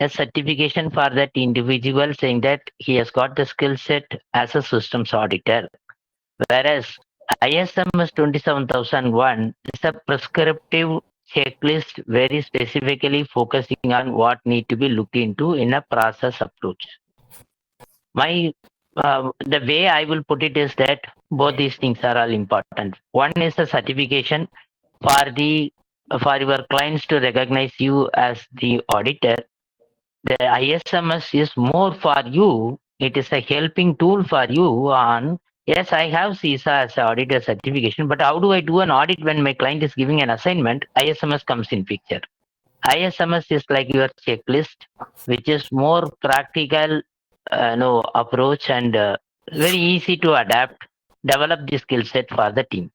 a certification for that individual saying that he has got the skill set as a systems auditor, whereas ISMS 27001 is a prescriptive checklist very specifically focusing on what need to be looked into in a process approach. The way I will put it is that both these things are all important. One is a certification for your clients to recognize you as the auditor. The ISMS is more for you. It is a helping tool for you on, yes, I have CISA as an auditor certification, but how do I do an audit when my client is giving an assignment? ISMS comes in picture. ISMS is like your checklist, which is more practical approach and very easy to adapt, develop the skill set for the team.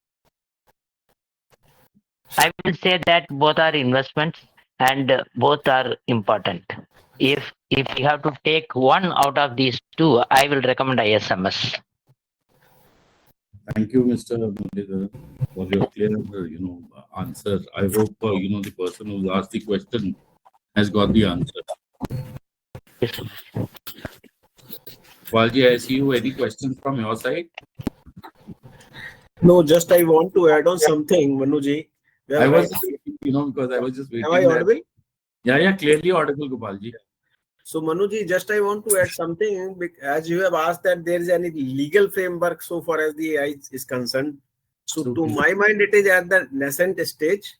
I will say that both are investments and both are important. If you have to take one out of these two, I will recommend ISMS. Thank you, Mr. Muralidharan, for your clear, answer. I hope the person who asked the question has got the answer. Yes. Walji, I see you. Any questions from your side? No, just I want to add on something, Manuji. I was, because I was just waiting. Am I audible? Yeah, clearly audible, Gopalji. So, Manuji, just I want to add something, as you have asked that there is any legal framework so far as the AI is concerned. So, to my mind, it is at the nascent stage.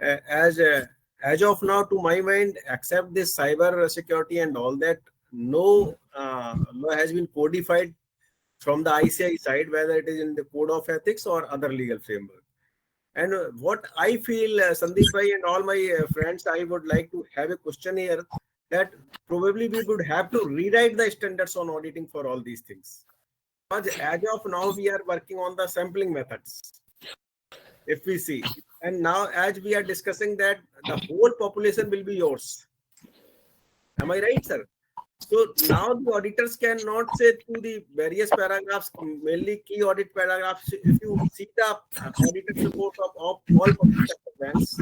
As of now, to my mind, except this cyber security and all that, no law has been codified from the ICI side, whether it is in the code of ethics or other legal framework. And what I feel, Sandeep bhai and all my friends, I would like to have a question here that probably we would have to rewrite the standards on auditing for all these things. But as of now, we are working on the sampling methods, if we see. And now, as we are discussing that, the whole population will be yours. Am I right, sir? So now the auditors cannot say to the various paragraphs, mainly key audit paragraphs. If you see the auditor's report of all public sector banks,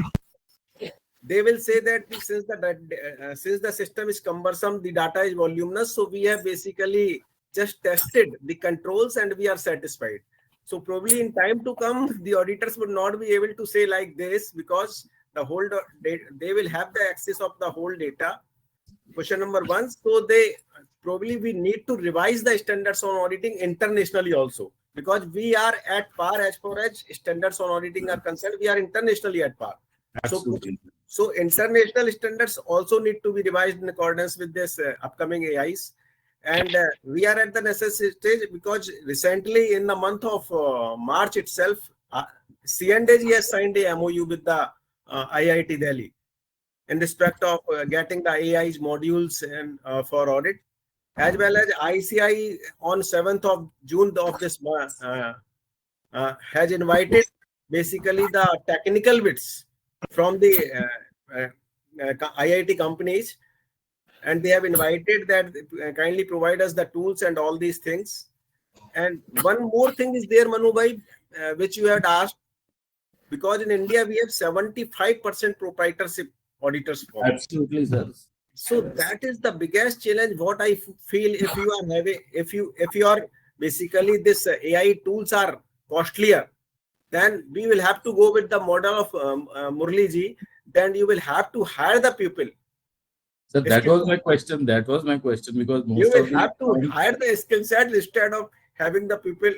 they will say that since the system is cumbersome, the data is voluminous, so we have basically just tested the controls and we are satisfied. So probably in time to come, the auditors would not be able to say like this because the whole they will have the access of the whole data. Question number one. So probably we need to revise the standards on auditing internationally also, because we are at par as far as standards on auditing are concerned. We are internationally at par. Absolutely. So international standards also need to be revised in accordance with this upcoming AIs. And we are at the necessary stage, because recently in the month of March itself, C&AG has signed a MOU with the IIT Delhi in respect of getting the AI's modules and for audit, as well as ICI on 7th of June of this month has invited basically the technical bits from the IIT companies, and they have invited that kindly provide us the tools and all these things. And one more thing is there, Manu bhai, which you had asked, because in India we have 75% proprietorship auditors form. Absolutely, sir. So that is the biggest challenge. What I feel, if you are having, if you are basically this AI tools are costlier, then we will have to go with the model of Murali ji. Then you will have to hire the people. So that was my question. That was my question, because most You will of the have to hire the skill set instead of having the people.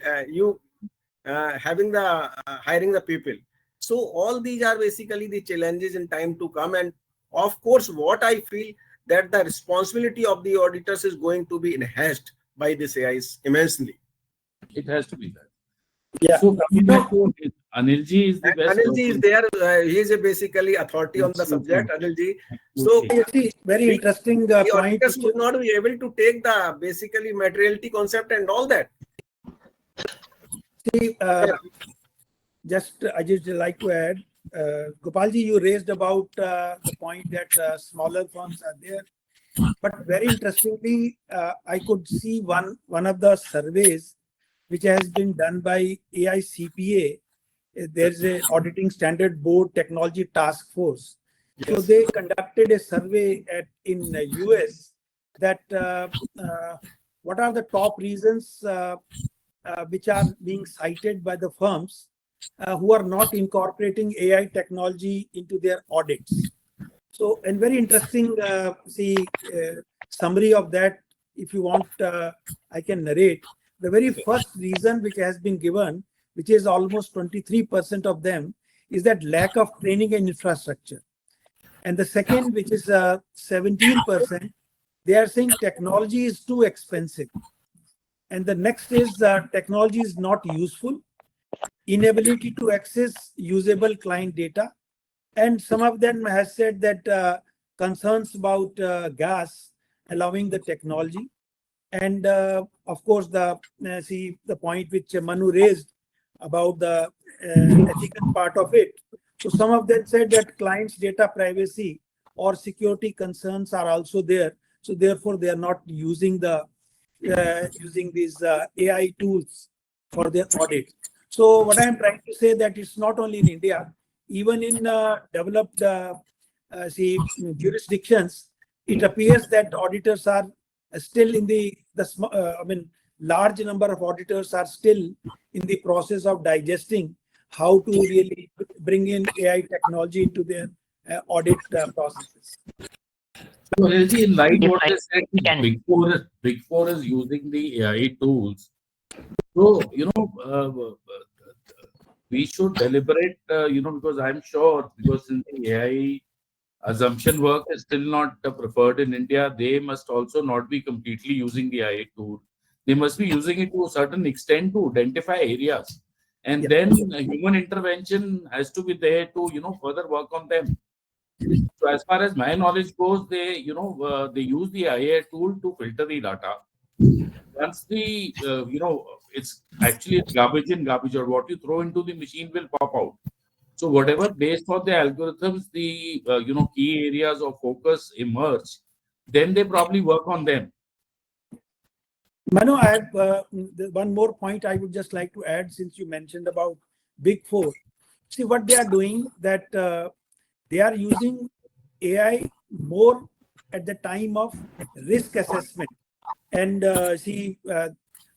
Hiring the people. So all these are basically the challenges in time to come. And of course, what I feel that the responsibility of the auditors is going to be enhanced by this AIs immensely. it has to be that. Yeah. So coming back to Anil ji is the best. Anil ji is there. He is basically authority on the subject. Anil ji. So You see, very interesting the point. auditors would not be able to take the basically materiality concept and all that. See, I just like to add, Gopalji, you raised about the point that smaller firms are there. But very interestingly, I could see one of the surveys which has been done by AICPA. There's a auditing standard board technology task force. So they conducted a survey in the US that what are the top reasons which are being cited by the firms who are not incorporating AI technology into their audits. So, and very interesting, summary of that, if you want, I can narrate. The very first reason which has been given, which is almost 23% of them, is that lack of training and infrastructure. And the second, which is 17%, they are saying technology is too expensive. And the next is technology is not useful, inability to access usable client data. And some of them has said that concerns about gas allowing the technology. And of course, the point which Manu raised about the ethical part of it. So some of them said that clients' data privacy or security concerns are also there. So therefore, they are not using these AI tools for their audit. So what I'm trying to say that it's not only in India, even in developed jurisdictions, it appears that auditors are still in large number of auditors are still in the process of digesting how to really bring in AI technology into their audit processes. So, in light what they said, Big Four is using the AI tools. So, we should deliberate, because I'm sure, because in the AI assumption work is still not preferred in India, they must also not be completely using the AI tool. They must be using it to a certain extent to identify areas. And then human intervention has to be there to, further work on them. So as far as my knowledge goes, they use the AI tool to filter the data. Once the, it's actually garbage in, garbage or what you throw into the machine will pop out. So whatever based on the algorithms, the, key areas of focus emerge, then they probably work on them. Manu, I have one more point I would just like to add, since you mentioned about Big Four. See what they are doing, that they are using AI more at the time of risk assessment. And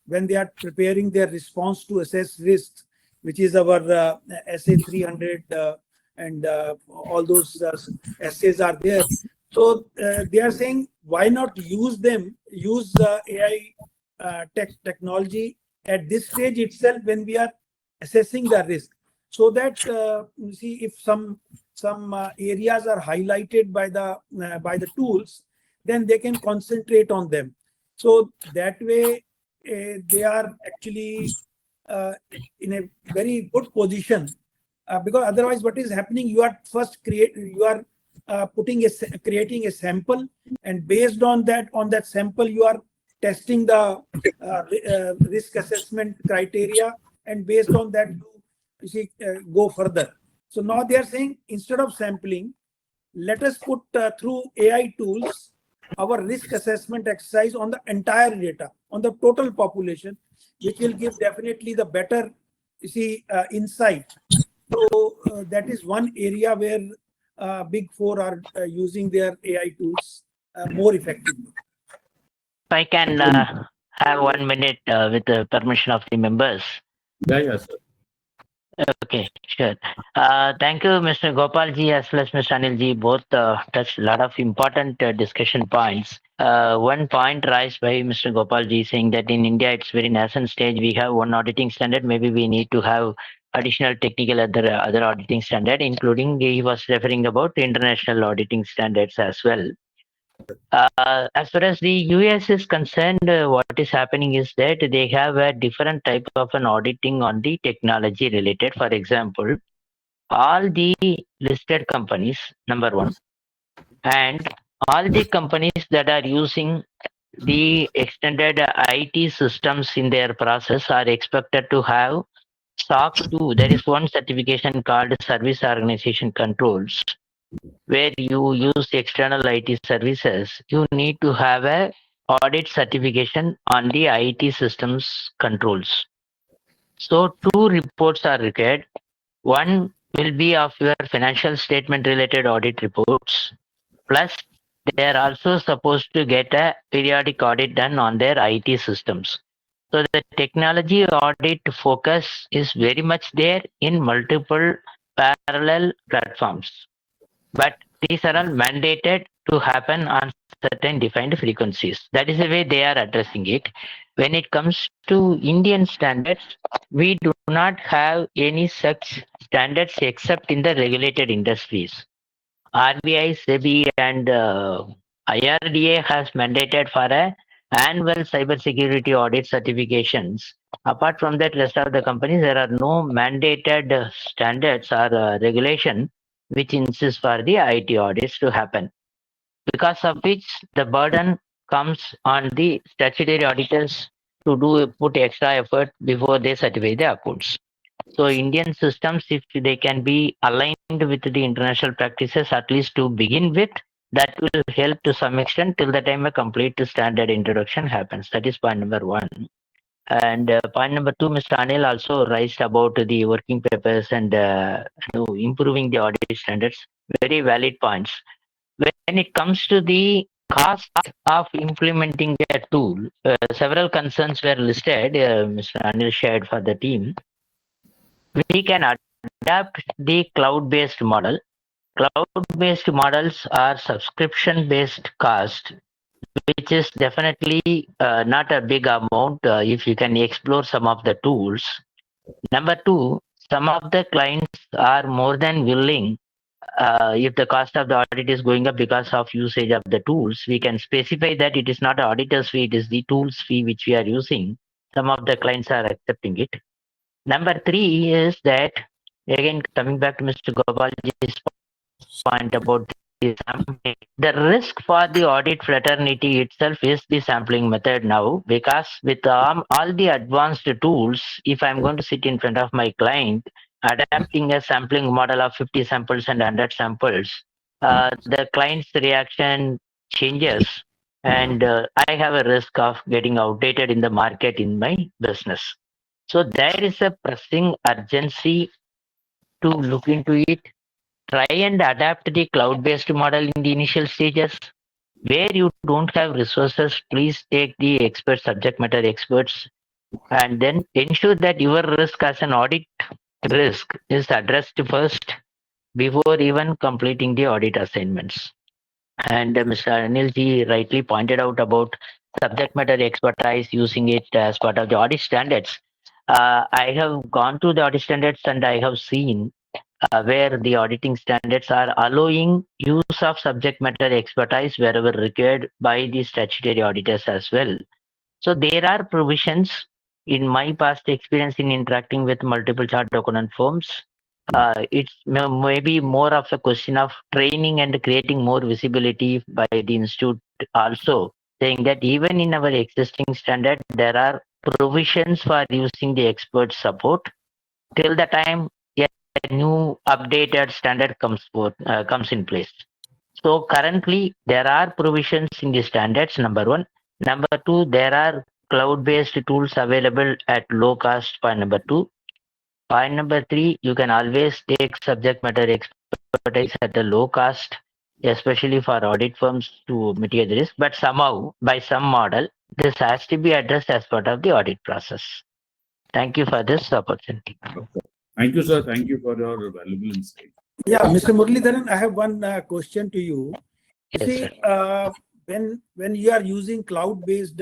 when they are preparing their response to assess risks, which is our SA 300 and all those essays are there. So they are saying, why not use them, use AI technology at this stage itself when we are assessing the risk, so that you see if some areas are highlighted by the tools, then they can concentrate on them. So that way they are actually in a very good position, because otherwise what is happening, you are first creating a sample, and based on that sample you are testing the risk assessment criteria, and based on that you see go further. So now they are saying, instead of sampling, let us put through AI tools our risk assessment exercise on the entire data, on the total population, which will give definitely the better insight. So that is one area where Big Four are using their AI tools more effectively. If I can have 1 minute with the permission of the members. Yeah, sir. Okay, sure. Thank you, Mr. Gopalji as well as Mr. Anilji. Both touched a lot of important discussion points. One point raised by Mr. Gopalji saying that in India it's very nascent stage. We have one auditing standard. Maybe we need to have additional technical other auditing standard, including he was referring about international auditing standards as well. As far as the US is concerned, what is happening is that they have a different type of an auditing on the technology related. For example, all the listed companies, number one, and all the companies that are using the extended IT systems in their process are expected to have SOC 2. There is one certification called Service Organization Controls, where you use external IT services. You need to have a audit certification on the IT systems controls. So two reports are required. One will be of your financial statement related audit reports, plus they are also supposed to get a periodic audit done on their IT systems. So the technology audit focus is very much there in multiple parallel platforms. But these are all mandated to happen on certain defined frequencies. That is the way they are addressing it. When it comes to Indian standards, we do not have any such standards except in the regulated industries. RBI, SEBI, and IRDA has mandated for a annual cybersecurity audit certifications. Apart from that, rest of the companies, there are no mandated standards or regulation which insists for the IT audits to happen. Because of which the burden comes on the statutory auditors to put extra effort before they certify the accounts. So Indian systems, if they can be aligned with the international practices, at least to begin with, that will help to some extent till the time a complete standard introduction happens. That is point number one. And point number two, Mr. Anil also raised about the working papers and improving the audit standards. Very valid points. When it comes to the cost of implementing a tool, several concerns were listed. Mr. Anil shared for the team. We can adapt the cloud-based model. Cloud-based models are subscription-based cost, which is definitely not a big amount if you can explore some of the tools. Number two, some of the clients are more than willing. If the cost of the audit is going up because of usage of the tools, we can specify that it is not an auditor's fee, it is the tools fee which we are using. Some of the clients are accepting it. Number three is that, again, coming back to Mr. Gopalji's point about the sampling, the risk for the audit fraternity itself is the sampling method now, because with all the advanced tools, if I'm going to sit in front of my client, adapting a sampling model of 50 samples and 100 samples, the client's reaction changes, and I have a risk of getting outdated in the market in my business. So there is a pressing urgency to look into it. Try and adapt the cloud-based model in the initial stages. Where you don't have resources, please take the expert, subject matter experts, and then ensure that your risk as an audit risk is addressed first before even completing the audit assignments. And Mr. Anil ji rightly pointed out about subject matter expertise using it as part of the audit standards. I have gone to the audit standards and I have seen where the auditing standards are allowing use of subject matter expertise wherever required by the statutory auditors as well. So there are provisions in my past experience in interacting with multiple chart document firms. It's maybe more of a question of training and creating more visibility by the institute also, saying that even in our existing standard, there are provisions for using the expert support till the time a new updated standard comes in place. So currently there are provisions in the standards, number one. Number two, there are cloud-based tools available at low cost, point number two. Point number three, you can always take subject matter expertise at a low cost, especially for audit firms to mitigate the risk. But somehow, by some model, this has to be addressed as part of the audit process. Thank you for this opportunity. Thank you, sir. Thank you for your valuable insight. Yeah, Mr. Muralidharan, I have one question to you. You Yes, see, when you are using cloud-based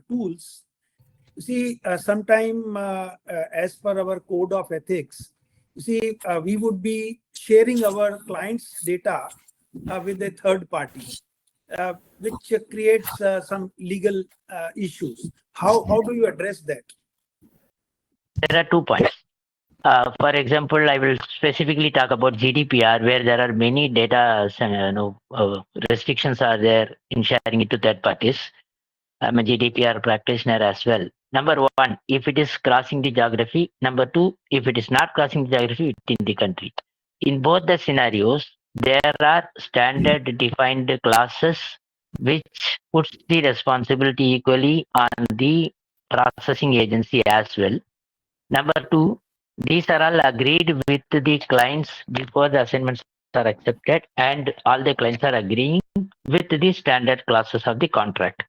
tools, you see, sometime as per our code of ethics, you see, we would be sharing our clients' data with a third party, which creates some legal issues. How do you address that? There are 2 points. For example, I will specifically talk about GDPR, where there are many data restrictions are there in sharing it to third parties. I'm a GDPR practitioner as well. Number one, if it is crossing the geography. Number two, if it is not crossing the geography within the country. In both the scenarios, there are standard defined clauses which puts the responsibility equally on the processing agency as well. Number two, these are all agreed with the clients before the assignments are accepted, and all the clients are agreeing with the standard clauses of the contract.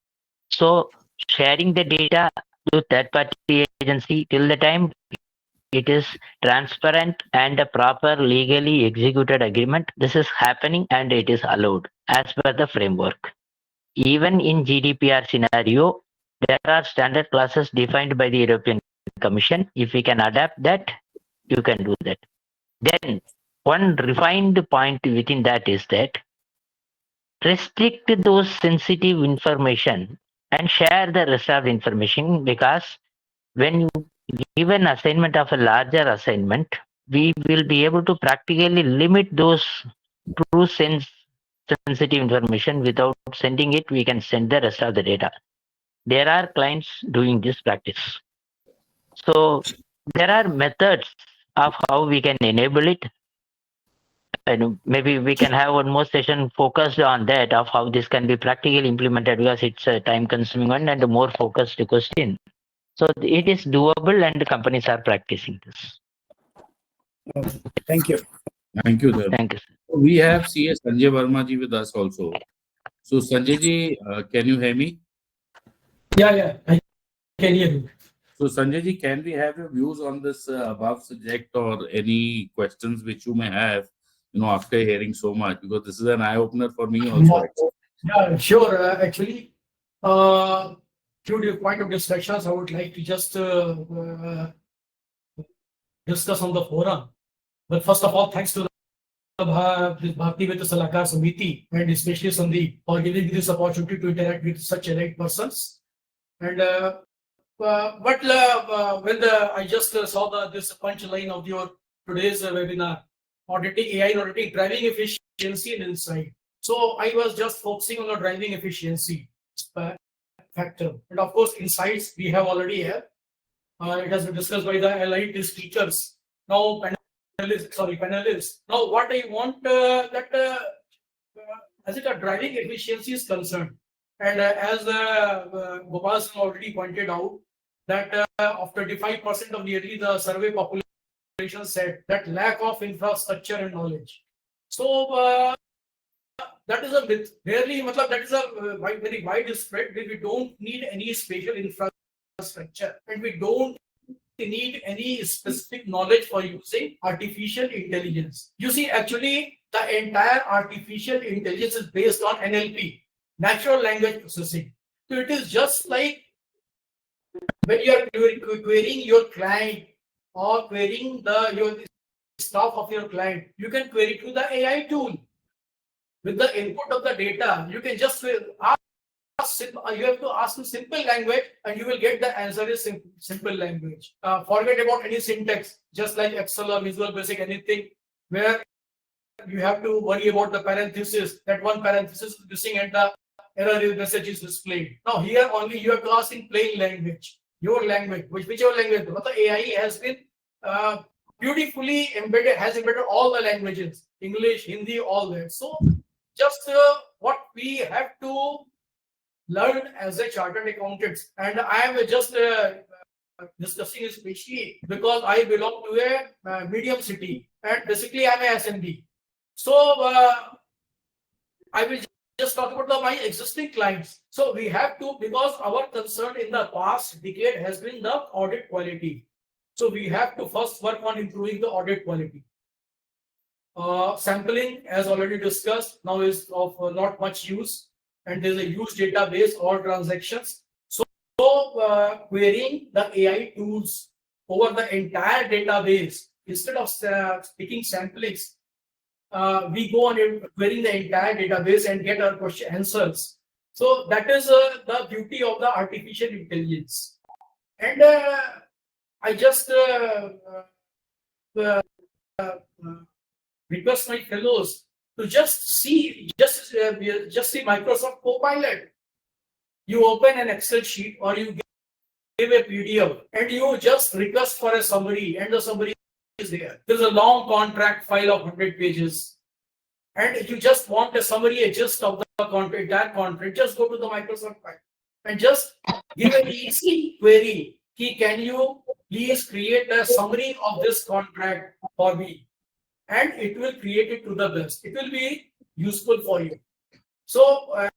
So sharing the data to third party agency till the time it is transparent and a proper legally executed agreement, this is happening and it is allowed as per the framework. Even in GDPR scenario, there are standard clauses defined by the European Commission. If we can adapt that, you can do that. Then one refined point within that is that restrict those sensitive information and share the rest of the information, because when you give an assignment of a larger assignment, we will be able to practically limit those true sensitive information. Without sending it, we can send the rest of the data. There are clients doing this practice. So there are methods of how we can enable it. And maybe we can have one more session focused on that, of how this can be practically implemented, because it's a time consuming one and a more focused question. So it is doable and companies are practicing this. Thank you. Thank you, sir. Thank you, sir. We have CS Sanjay Verma ji with us also. So Sanjay ji, can you hear me? Yeah, I can hear you. So Sanjay ji, can we have your views on this above subject, or any questions which you may have, after hearing so much, because this is an eye opener for me also. Yeah, sure. Actually, to the point of discussions, I would like to just discuss on the forum. But first of all, thanks to the Bharti Vitta Salakar Samiti and especially Sandeep for giving me this opportunity to interact with such elite persons. And when I just saw this punchline of your today's webinar, auditing AI and auditing, driving efficiency and insight. So I was just focusing on the driving efficiency factor, and of course insights we have already have. It has been discussed by the elite speakers. Now panelists. Now what I want as it a driving efficiency is concerned, and as Gopal already pointed out, that of 25% of nearly the survey population said that lack of infrastructure and knowledge. So that is a myth. Really, that is a very widespread. We don't need any spatial infrastructure, and we don't need any specific knowledge for using artificial intelligence. You see, actually, the entire artificial intelligence is based on NLP, natural language processing. So it is just like when you are querying your client or querying your stuff of your client, you can query through the AI tool. With the input of the data, you can just ask, you have to ask in simple language and you will get the answer in simple language. Forget about any syntax, just like Excel or Visual Basic, anything where you have to worry about the parenthesis, that one parenthesis is missing and the error message is displayed. Now here only you have to ask in plain language, your language, whichever language. But the AI has been beautifully embedded, has embedded all the languages, English, Hindi, all that. So just what we have to learn as a chartered accountants, and I am just discussing especially because I belong to a medium city and basically I'm a SMB. So I will just talk about my existing clients. So we have to, because our concern in the past decade has been the audit quality. So we have to first work on improving the audit quality. Sampling, as already discussed, now is of not much use, and there's a huge database or transactions. So querying the AI tools over the entire database instead of picking samplings. We go on querying the entire database and get our question answers. So that is the beauty of the artificial intelligence. And I just request my fellows to just see Microsoft Copilot. You open an Excel sheet or you give a PDF and you just request for a summary, and the summary is there. There's a long contract file of 100 pages, and you just want a summary, a gist of the contract, that contract. Just go to the Microsoft file and just give an easy query. Can you please create a summary of this contract for me? And it will create it to the best. It will be useful for you. So,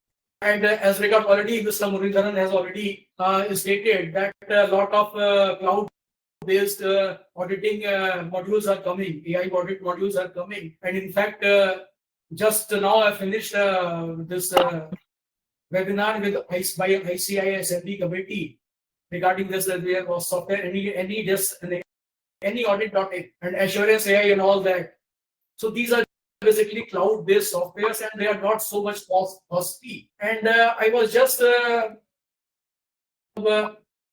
and as regard already, Mr. Muralidharan has already stated that a lot of cloud-based auditing modules are coming, AI audit modules are coming. And in fact, just now I finished this webinar with ICISMD committee regarding this. There was software, any audit.in and assurance AI and all that. So these are basically cloud-based softwares, and they are not so much costly. And I was just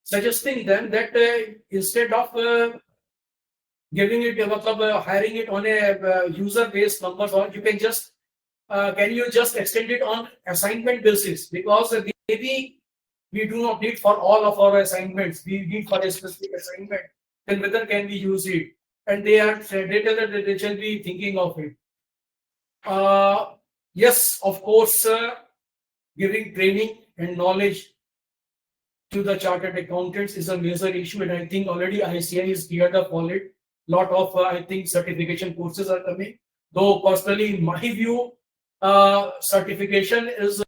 suggesting them that instead of giving it, hiring it on a user-based numbers, or you can just can you just extend it on assignment basis, because maybe we do not need for all of our assignments. We need for a specific assignment. Then whether can we use it? And they are data that they shall be thinking of it. Yes, of course, giving training and knowledge to the chartered accountants is a major issue, and I think already ICI is geared up on it. Lot of I think certification courses are coming. Though personally, in my view, certification is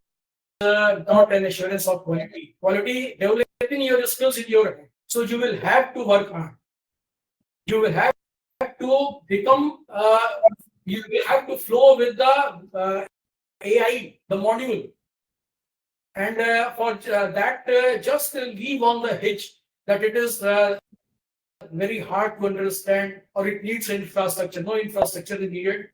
not an assurance of quality. Quality, developing your skills in your head. So you will have to work hard. You will have to become, you will have to flow with the AI, the module. And for that, just leave on the hitch that it is very hard to understand, or it needs infrastructure. No infrastructure is needed.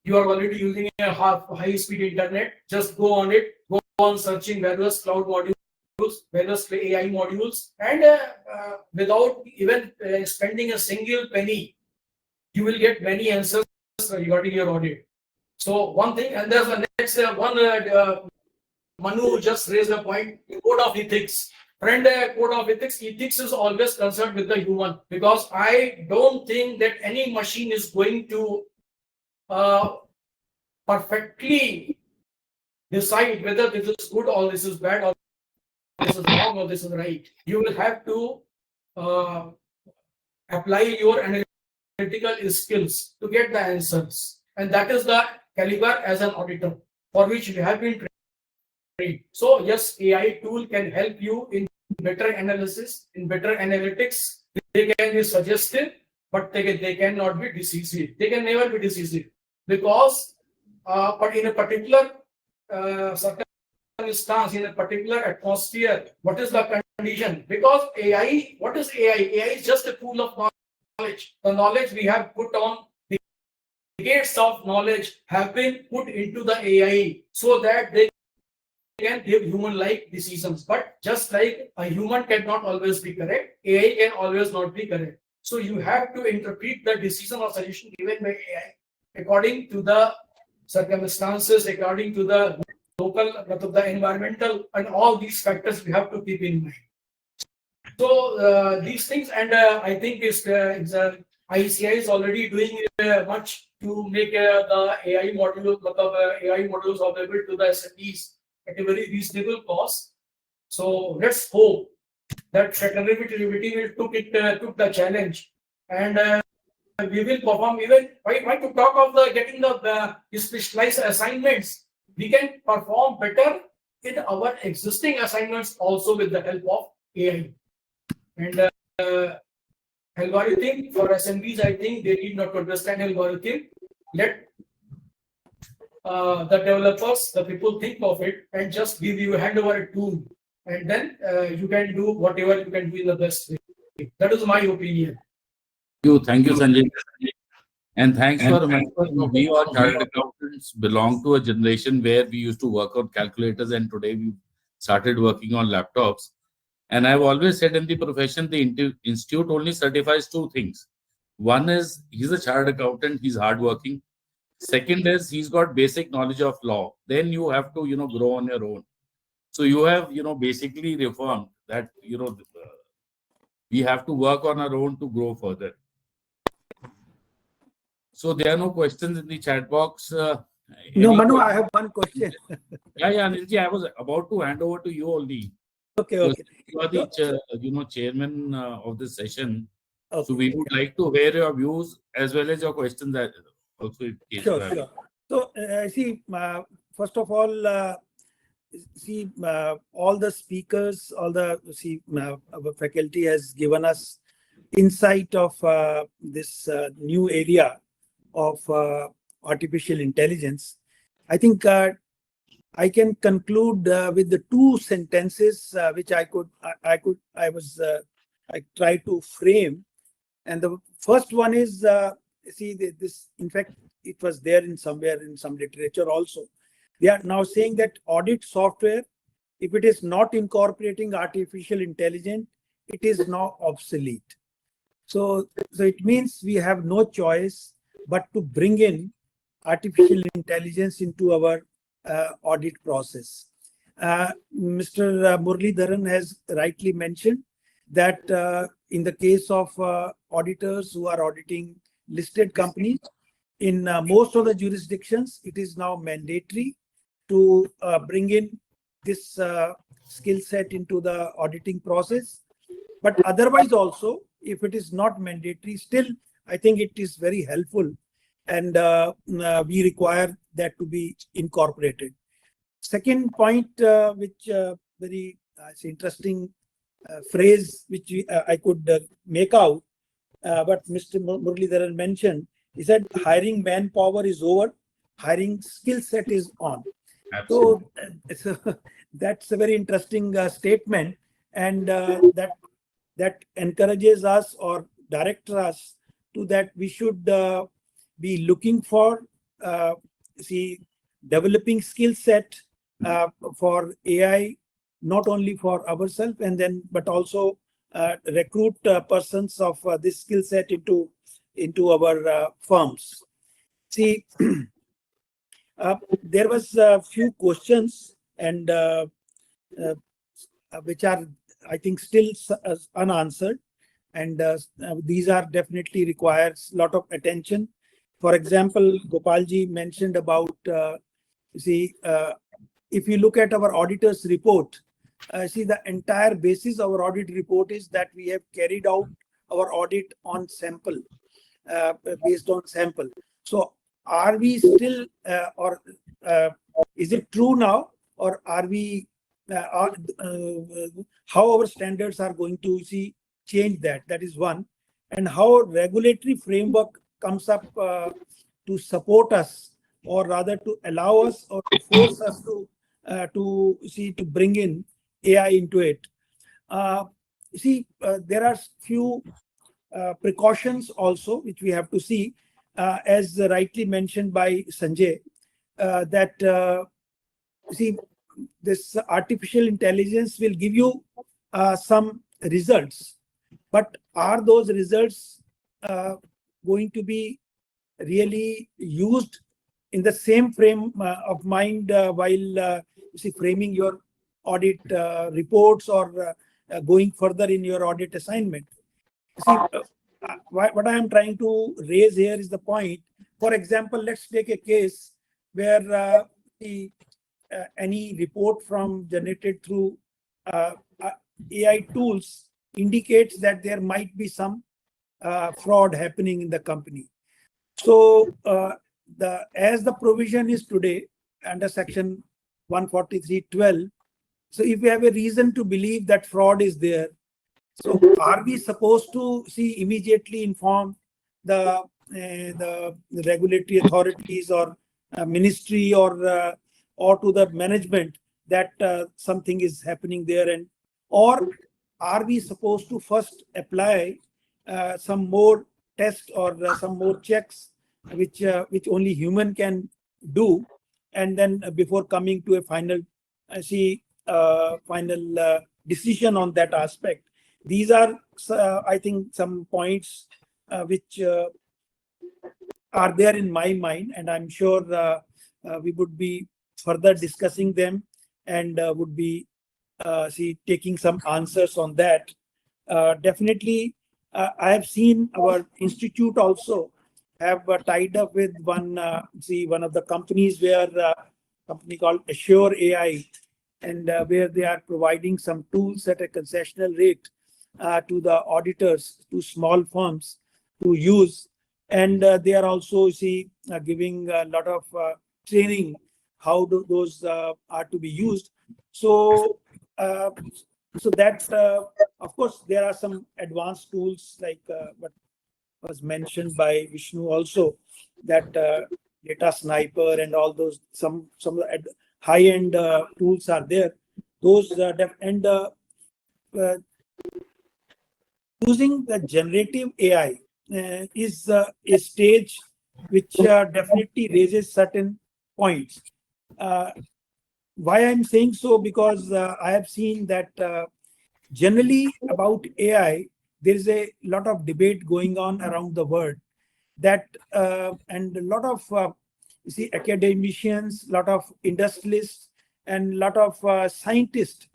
You are already using a high-speed internet. Just go on it. Go on searching various cloud modules, various AI modules, and without even spending a single penny, you will get many answers regarding your audit. So one thing, and there's a next one. Manu just raised a point. Code of ethics. Friend, code of ethics. Ethics is always concerned with the human, because I don't think that any machine is going to perfectly decide whether this is good or this is bad, or this is wrong or this is right. You will have to apply your analytical skills to get the answers, and that is the caliber as an auditor for which you have been trained. So yes, AI tool can help you in better analysis, in better analytics. They can be suggestive, but they cannot be decisive. They can never be decisive. because but in a particular circumstance, in a particular atmosphere, what is the condition? Because AI, what is AI? AI is just a pool of knowledge. The knowledge we have put on, the decades of knowledge have been put into the AI so that they can give human-like decisions. But just like a human cannot always be correct, AI can always not be correct. So you have to interpret the decision or solution given by AI according to the circumstances, according to the local, the environmental, and all these factors we have to keep in mind. So these things, and I think ICI is already doing much to make the AI module, AI modules available to the SMEs at a very reasonable cost. So let's hope that secretary took the challenge, and we will perform. Even why to talk of the getting the specialized assignments, we can perform better in our existing assignments also with the help of AI. And algorithm for SMBs, I think they need not to understand algorithm. Let the developers, the people think of it and just give you a hand over a tool, and then you can do whatever you can do in the best way. That is my opinion. Thank you, Sanjay. And thanks for remembering, we all chartered accountants belong to a generation where we used to work on calculators, and today we started working on laptops. And I've always said in the profession, the institute only certifies two things. One is he's a chartered accountant, he's hardworking. Second is he's got basic knowledge of law. Then you have to, grow on your own. So you have, basically reformed that, we have to work on our own to grow further. So there are no questions in the chat box. No, Manu, I have one question. Yeah, Anilji, I was about to hand over to you only. Okay. You are the chairman of this session. Okay. So we would like to hear your views as well as your questions also. Sure. So first of all, all the speakers, our faculty has given us insight of this new area of artificial intelligence. I think I can conclude with the two sentences which I tried to frame. And the first one is, this, in fact, it was there in somewhere in some literature also. They are now saying that audit software, if it is not incorporating artificial intelligence, it is now obsolete. So it means we have no choice but to bring in artificial intelligence into our audit process. Mr. Muralidharan has rightly mentioned that in the case of auditors who are auditing listed companies, in most of the jurisdictions, it is now mandatory to bring in this skill set into the auditing process. But otherwise also, if it is not mandatory, still, I think it is very helpful, and we require that to be incorporated. Second point, which very interesting phrase which I could make out, but Mr. Muralidharan mentioned, he said hiring manpower is over, hiring skill set is on. Absolutely. So that's a very interesting statement, and that encourages us or directs us to that we should be looking for developing skill set for AI, not only for ourselves, and then but also recruit persons of this skill set into our firms. See, there was a few questions and which are, I think, still unanswered, and these are definitely requires a lot of attention. For example, Gopalji mentioned about if you look at our auditor's report, the entire basis of our audit report is that we have carried out our audit on sample, based on sample. So are we still, or is it true now, or are we, how our standards are going to change that? That is one. And how regulatory framework comes up to support us, or rather to allow us or to force us to bring in AI into it. There are few precautions also which we have to see, as rightly mentioned by Sanjay, that this artificial intelligence will give you some results, but are those results going to be really used in the same frame of mind while framing your audit reports or going further in your audit assignment? What I am trying to raise here is the point. For example, let's take a case where any report generated through AI tools indicates that there might be some fraud happening in the company. So as the provision is today under section 143(12), so if we have a reason to believe that fraud is there, so are we supposed to immediately inform the regulatory authorities or ministry or to the management that something is happening there, and or are we supposed to first apply some more tests or some more checks which only human can do, and then before coming to a final decision on that aspect? These are I think some points which are there in my mind, and I'm sure we would be further discussing them and would be taking some answers on that. Definitely, I have seen our institute also have tied up with one of the companies where company called Assure AI, and where they are providing some tools at a concessional rate to the auditors, to small firms to use, and they are also giving a lot of training how those are to be used. So that of course there are some advanced tools like what was mentioned by Vishnu also, that data sniper and all those, some of the high-end tools are there. Those using the generative AI is a stage which definitely raises certain points. Why I'm saying so? Because I have seen that generally about AI, there is a lot of debate going on around the world, that and a lot of academicians, lot of industrialists, and a lot of scientists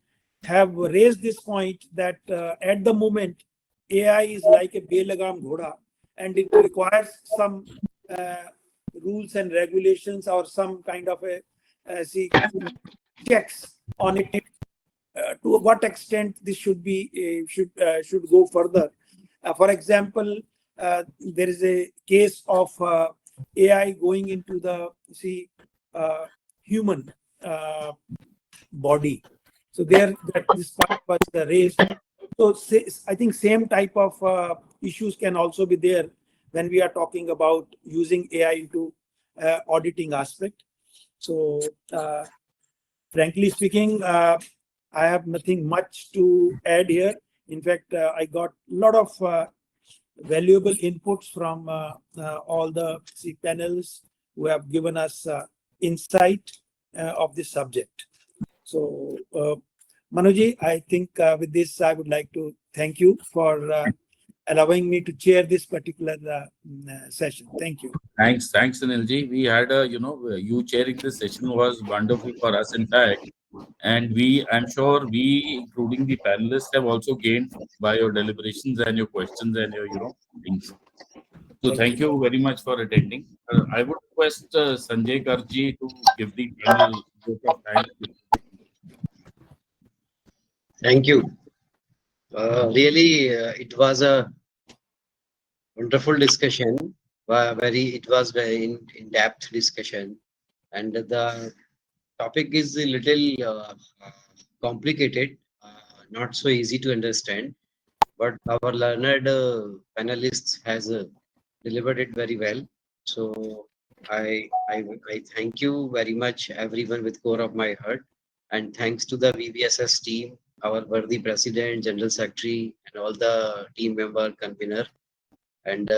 have raised this point that at the moment AI is like a belagam ghoda, and it requires some rules and regulations or some kind of a checks on it, to what extent this should be should go further. For example, there is a case of AI going into the human body. So there, this part was raised. So I think same type of issues can also be there when we are talking about using AI into auditing aspect. So frankly speaking, I have nothing much to add here. In fact, I got a lot of valuable inputs from all the panelists who have given us insight of this subject. So Manuji, I think with this, I would like to thank you for allowing me to chair this particular session. Thank you. Thanks, Anilji. We had you chairing this session was wonderful for us, in fact, and I'm sure we, including the panelists, have also gained by your deliberations and your questions and your things. So thank you very much for attending. I would request Sanjay Garg to give the final vote of thanks. Thank you. Really, it was a wonderful discussion. It was very in-depth discussion, and the topic is a little complicated, not so easy to understand. But our learned panelists has delivered it very well. So I thank you very much, everyone, with core of my heart. And thanks to the VBSS team, our worthy president, general secretary, and all the team member, convener. And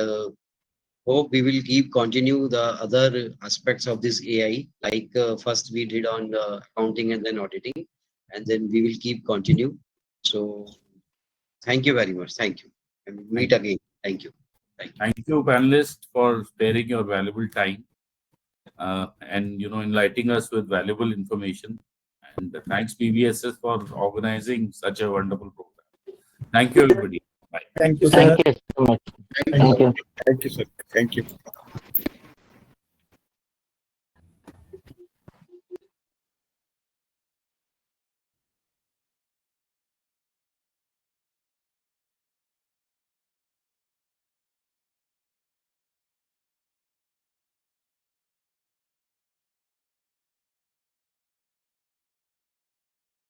hope we will keep continue the other aspects of this AI. Like first we did on accounting and then auditing, and then we will keep continue. So thank you very much. Thank you. And meet again. Thank you. Thank you, panelists, for sparing your valuable time and enlightening us with valuable information. And thanks BVSS for organizing such a wonderful program. Thank you, everybody. Bye. Thank you, sir. Thank you so much. Thank you. Thank you, sir. Thank you.